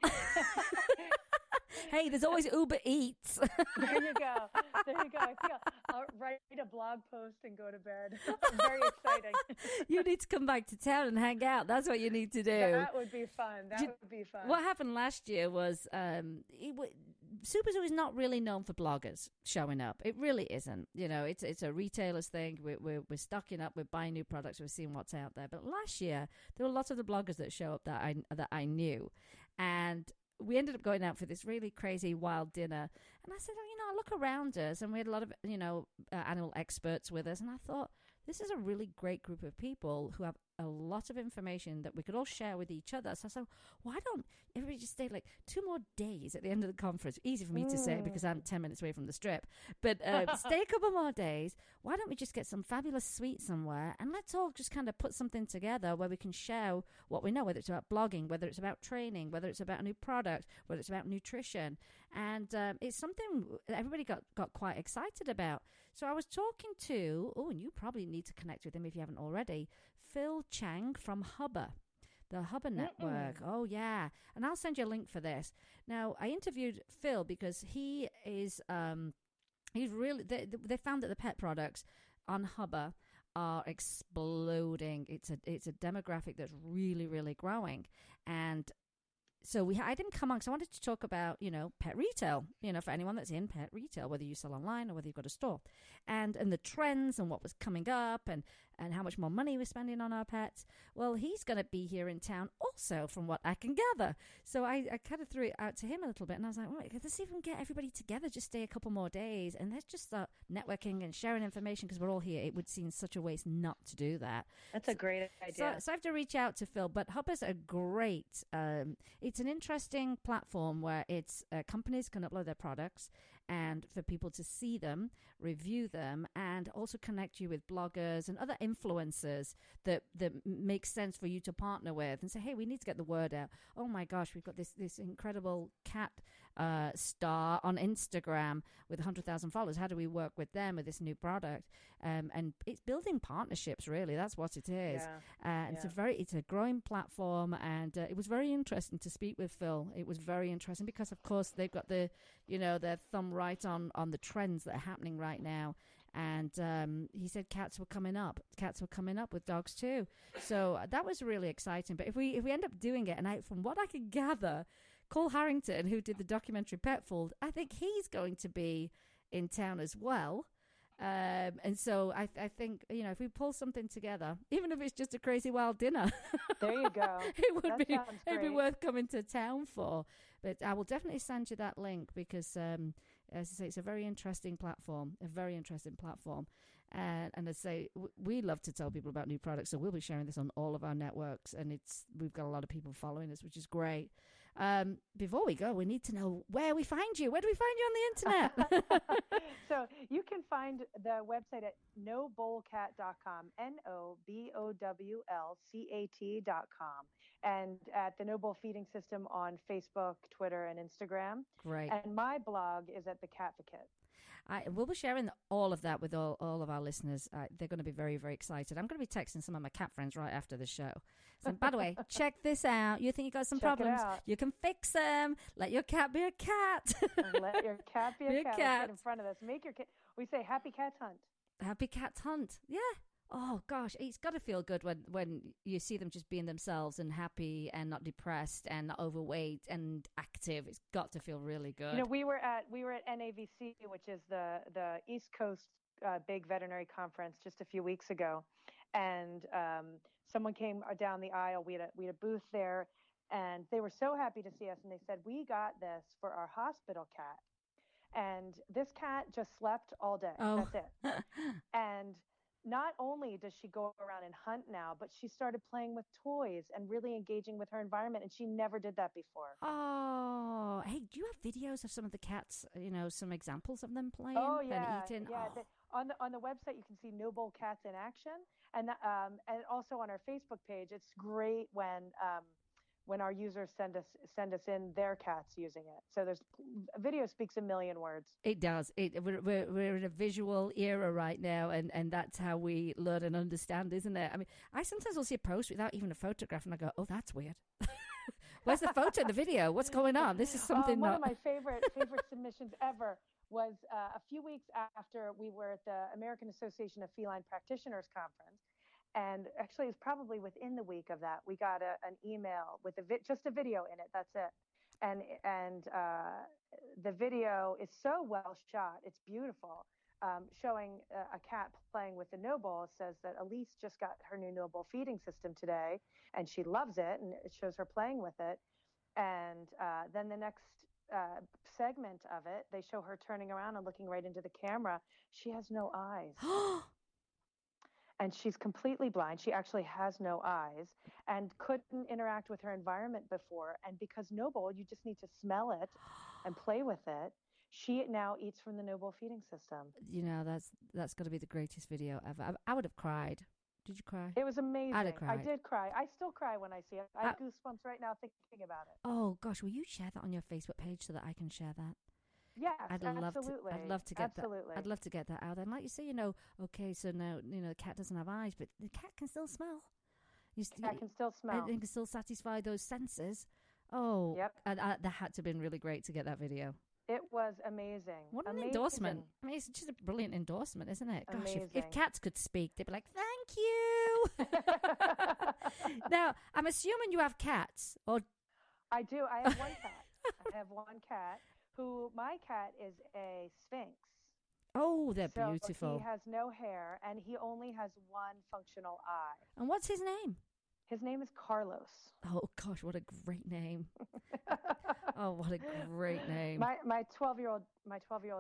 Hey, there's always Uber Eats. There you go. I think I'll write a blog post and go to bed. Very exciting. You need to come back to town and hang out. That's what you need to do. That would be fun. What happened last year was Super Zoo is not really known for bloggers showing up. It really isn't. You know, it's a retailer's thing. We're stocking up. We're buying new products. We're seeing what's out there. But last year, there were lots of the bloggers that show up that I knew. And we ended up going out for this really crazy wild dinner. And I said, I look around us, and we had a lot of, animal experts with us. And I thought, this is a really great group of people who have a lot of information that we could all share with each other. So I said, why don't everybody just stay like 2 more days at the end of the conference? Easy for me to say because I'm 10 minutes away from the strip. But stay a couple more days. Why don't we just get some fabulous suite somewhere, and let's all just kind of put something together where we can share what we know, whether it's about blogging, whether it's about training, whether it's about a new product, whether it's about nutrition. And it's something everybody got quite excited about. So I was talking to, and you probably need to connect with him if you haven't already, Phil Chang from Hubber, the Hubber Network. Oh, yeah. And I'll send you a link for this. Now, I interviewed Phil because he is, he's really, they found that the pet products on Hubber are exploding. It's a demographic that's really, really growing. And so I didn't come on because I wanted to talk about, pet retail, for anyone that's in pet retail, whether you sell online or whether you've got a store, and the trends and what was coming up and how much more money we're spending on our pets. Well, he's going to be here in town also, from what I can gather. So I kind of threw it out to him a little bit, and I was like, well, let's even get everybody together, just stay a couple more days, and let's just start networking and sharing information because we're all here. It would seem such a waste not to do that. That's a great idea. So I have to reach out to Phil, but Hubber's a great, it's an interesting platform where it's companies can upload their products and for people to see them, review them, and also connect you with bloggers and other influencers that makes sense for you to partner with and say, hey, we need to get the word out. Oh my gosh, we've got this incredible cat star on Instagram with 100,000 followers. How do we work with them with this new product? And it's building partnerships, really. That's what it is. And it's a growing platform, and it was very interesting to speak with Phil. It was very interesting because, of course, they've got their thumb right on the trends that are happening right now. And he said cats were coming up. Cats were coming up with dogs too. So that was really exciting. But if we end up doing it, and from what I could gather, Cole Harrington, who did the documentary Petfold, I think he's going to be in town as well. And so I think, if we pull something together, even if it's just a crazy wild dinner, there you go. It'd be worth coming to town for. But I will definitely send you that link because, as I say, it's a very interesting platform. And as I say, we love to tell people about new products, so we'll be sharing this on all of our networks, and we've got a lot of people following us, which is great. Before we go, we need to know where we find you. Where do we find you on the internet? So you can find the website at nobowlcat.com, NoBowlcat.com, and at the NoBowl Feeding System on Facebook, Twitter, and Instagram. Great. And my blog is at the Catficate. We'll be sharing all of that with all of our listeners. They're going to be very, very excited. I'm going to be texting some of my cat friends right after the show. So, by the way, check this out. You think you got some problems? You can fix them. Let your cat be a cat. Let your cat be a cat. Let's get in front of us. Make your cat. We say happy cats hunt. Happy cats hunt. Yeah. Oh, gosh. It's got to feel good when you see them just being themselves and happy and not depressed and not overweight and active. It's got to feel really good. We were at NAVC, which is the East Coast big veterinary conference just a few weeks ago. And someone came down the aisle. We had a booth there, and they were so happy to see us. And they said, "We got this for our hospital cat." And this cat just slept all day. Oh. That's it. And not only does she go around and hunt now, but she started playing with toys and really engaging with her environment, and she never did that before. Oh, hey, do you have videos of some of the cats, some examples of them playing and eating? Yeah. On the website, you can see NoBowl Cats in action, and also on our Facebook page. It's great when our users send us in their cats using it. So a video speaks a million words. It does. We're in a visual era right now, and that's how we learn and understand, isn't it? I mean, I sometimes will see a post without even a photograph, and I go, "Oh, that's weird." Where's the photo in the video? What's going on? This is something. One of my favorite submissions ever was a few weeks after we were at the American Association of Feline Practitioners conference. And actually, it was probably within the week of that, we got an email with just a video in it. That's it. And the video is so well shot. It's beautiful. Showing a cat playing with the NoBowl. It says that Elise just got her new NoBowl feeding system today, and she loves it, and it shows her playing with it. And then the next segment of it, they show her turning around and looking right into the camera. She has no eyes. And she's completely blind. She actually has no eyes and couldn't interact with her environment before. And because NoBowl, you just need to smell it and play with it. She now eats from the NoBowl feeding system. That's got to be the greatest video ever. I would have cried. Did you cry? It was amazing. I'd have cried. I did cry. I still cry when I see it. I have goosebumps right now thinking about it. Oh, gosh. Will you share that on your Facebook page so that I can share that? Yes, absolutely. I'd love to get absolutely. that. I'd love to get that out there. And like you say, okay, so now, the cat doesn't have eyes, but the cat can still smell. Cat can still smell. And can still satisfy those senses. Oh, yep. And that had to have been really great to get that video. It was amazing. What an endorsement. I mean, it's just a brilliant endorsement, isn't it? Gosh, if cats could speak, they'd be like, "Thank you." Now, I'm assuming you have cats. Or I do. I have one cat. My cat is a Sphinx. Oh, they're beautiful. He has no hair, and he only has one functional eye. And what's his name? His name is Carlos. Oh, gosh, what a great name. Oh, what a great name. My 12-year-old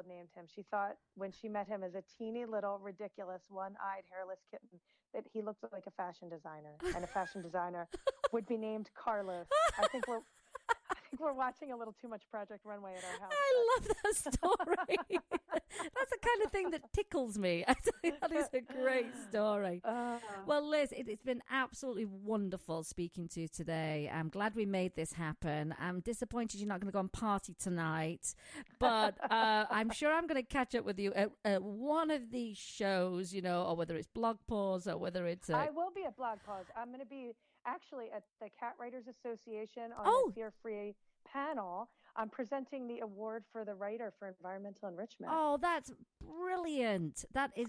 named him. She thought when she met him as a teeny little ridiculous one-eyed hairless kitten that he looked like a fashion designer, and a fashion designer would be named Carlos. I think we're watching a little too much Project Runway at our house. I love that story. That's the kind of thing that tickles me. I think that is a great story. Well, Liz, it's been absolutely wonderful speaking to you today. I'm glad we made this happen. I'm disappointed you're not going to go and party tonight, but I'm sure I'm going to catch up with you at one of these shows, or whether it's Blog Pause or whether it's... I will be at Blog Pause. I'm going to be actually at the Cat Writers Association on the Fear Free panel. I'm presenting the award for the writer for environmental enrichment. Oh, that's brilliant. That is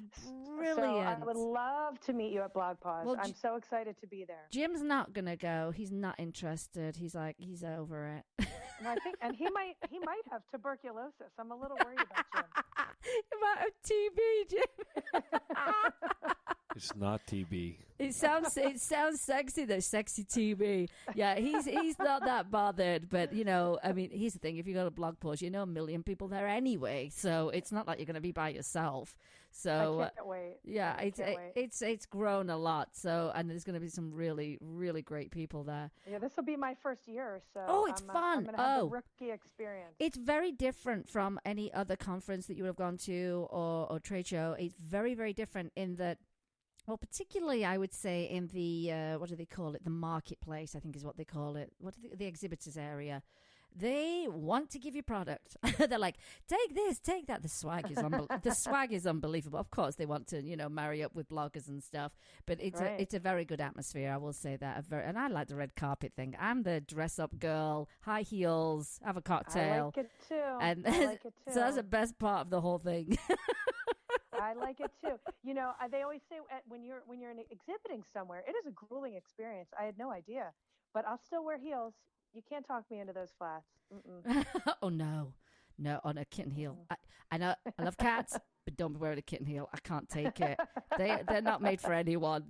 brilliant. So I would love to meet you at Blog Pause. Well, I'm so excited to be there. Jim's not going to go. He's not interested. He's over it. And he might have tuberculosis. I'm a little worried about Jim. You might have TB, Jim. It's not TB. It sounds sexy though, sexy TB. Yeah, he's not that bothered, but I mean, here's the thing: if you go to blog post, a million people there anyway, so it's not like you're going to be by yourself. So I can't wait. Yeah, it's grown a lot. So, and there's going to be some really, really great people there. Yeah, this will be my first year, so it's fun. I'm going to have the rookie experience. It's very different from any other conference that you would have gone to or trade show. It's very, very different in that. Well, particularly, I would say in the, what do they call it? The marketplace, I think is what they call it. The exhibitors area. They want to give you product. They're like, take this, take that. The swag is unbelievable. Of course, they want to, marry up with bloggers and stuff. But it's a very good atmosphere. I will say that. And I like the red carpet thing. I'm the dress up girl, high heels, have a cocktail. I like it too. And I like it too. So that's the best part of the whole thing. I like it too. They always say when you're exhibiting somewhere, it is a grueling experience. I had no idea, but I'll still wear heels. You can't talk me into those flats. Oh no, on a kitten heel. I know I love cats, but don't be wearing a kitten heel. I can't take it. They're not made for anyone.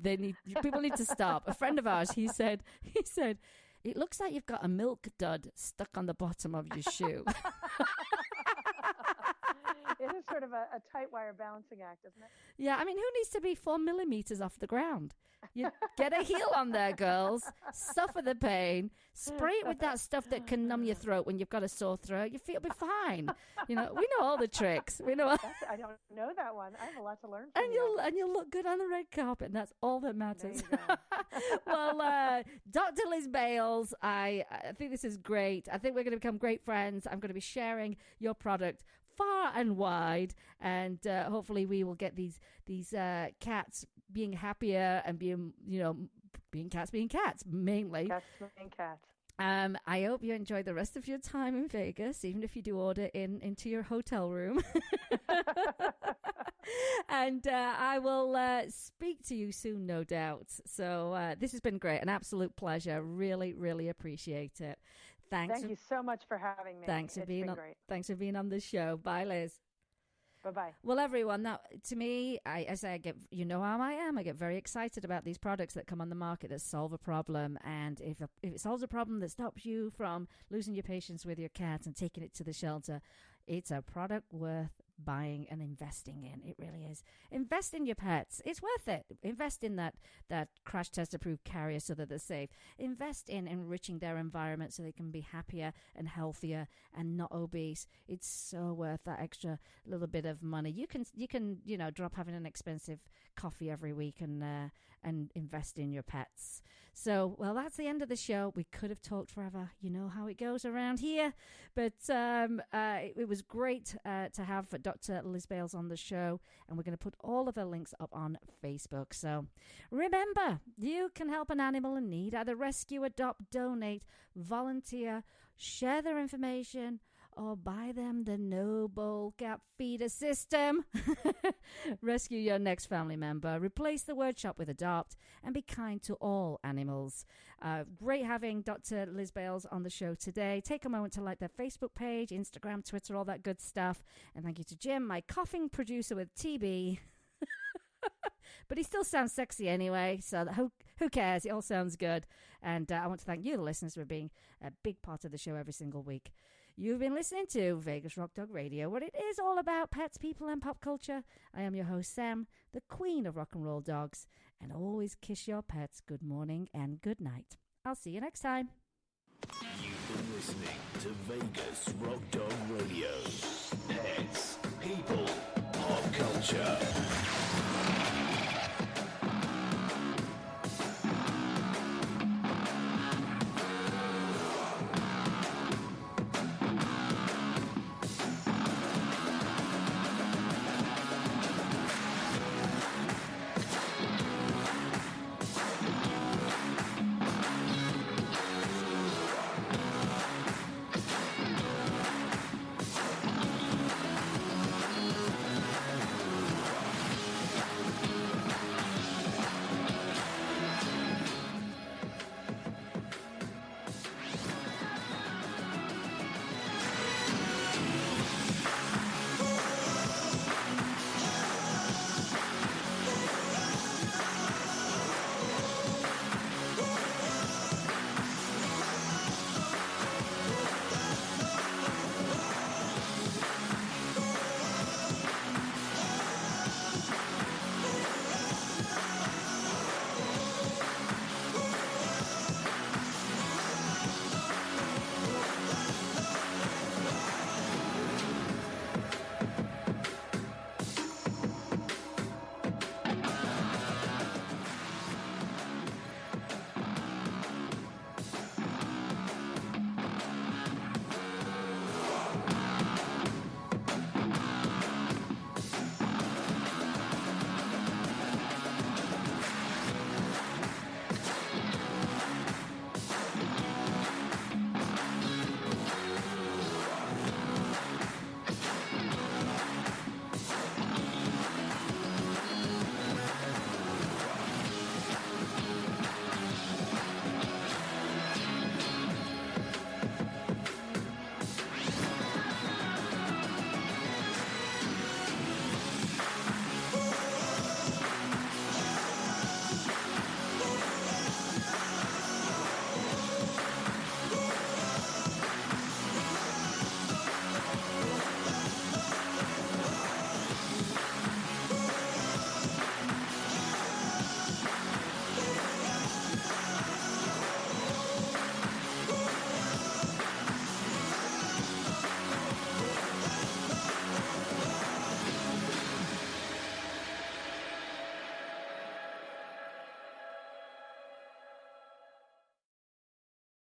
People need to stop. A friend of ours, he said, it looks like you've got a milk dud stuck on the bottom of your shoe. It is sort of a tight wire balancing act, isn't it? Yeah, I mean, who needs to be 4 millimeters off the ground? You get a heel on there, girls. Suffer the pain. Spray it with that stuff that can numb your throat when you've got a sore throat. Your feet will be fine. We know all the tricks. We know. I don't know that one. I have a lot to learn from and you'll look good on the red carpet, and that's all that matters. Well, Dr. Liz Bales, I think this is great. I think we're going to become great friends. I'm going to be sharing your product far and wide, and hopefully we will get these cats being happier and being cats mainly. Cats being cats. I hope you enjoy the rest of your time in Vegas, even if you do order into your hotel room. And I will speak to you soon, no doubt. So this has been great, an absolute pleasure. Really, really appreciate it. Thank you so much for having me. Thanks for being on the show. Bye, Liz. Bye-bye. Well, everyone, that to me, I get, how I am. I get very excited about these products that come on the market that solve a problem. And if it solves a problem that stops you from losing your patience with your cat and taking it to the shelter, it's a product worth buying and investing in. It really is. Invest in your pets. It's worth it. Invest in that crash test approved carrier so that they're safe. Invest in enriching their environment so they can be happier and healthier and not obese. It's so worth that extra little bit of money. You can drop having an expensive coffee every week and invest in your pets. So, well, that's the end of the show. We could have talked forever. You know how it goes around here. But it was great to have Dr. Liz Bales on the show. And we're going to put all of the links up on Facebook. So remember, you can help an animal in need. Either rescue, adopt, donate, volunteer, share their information, or buy them the NoBowl cat feeder system. Rescue your next family member. Replace the word shop with adopt. And be kind to all animals. Great having Dr. Liz Bales on the show today. Take a moment to like their Facebook page, Instagram, Twitter, all that good stuff. And thank you to Jim, my coughing producer with TB. But he still sounds sexy anyway, so who cares? It all sounds good. And I want to thank you, the listeners, for being a big part of the show every single week. You've been listening to Vegas Rock Dog Radio, where it is all about pets, people, and pop culture. I am your host, Sam, the queen of rock and roll dogs. And always kiss your pets good morning and good night. I'll see you next time. You've been listening to Vegas Rock Dog Radio. Pets, people, pop culture.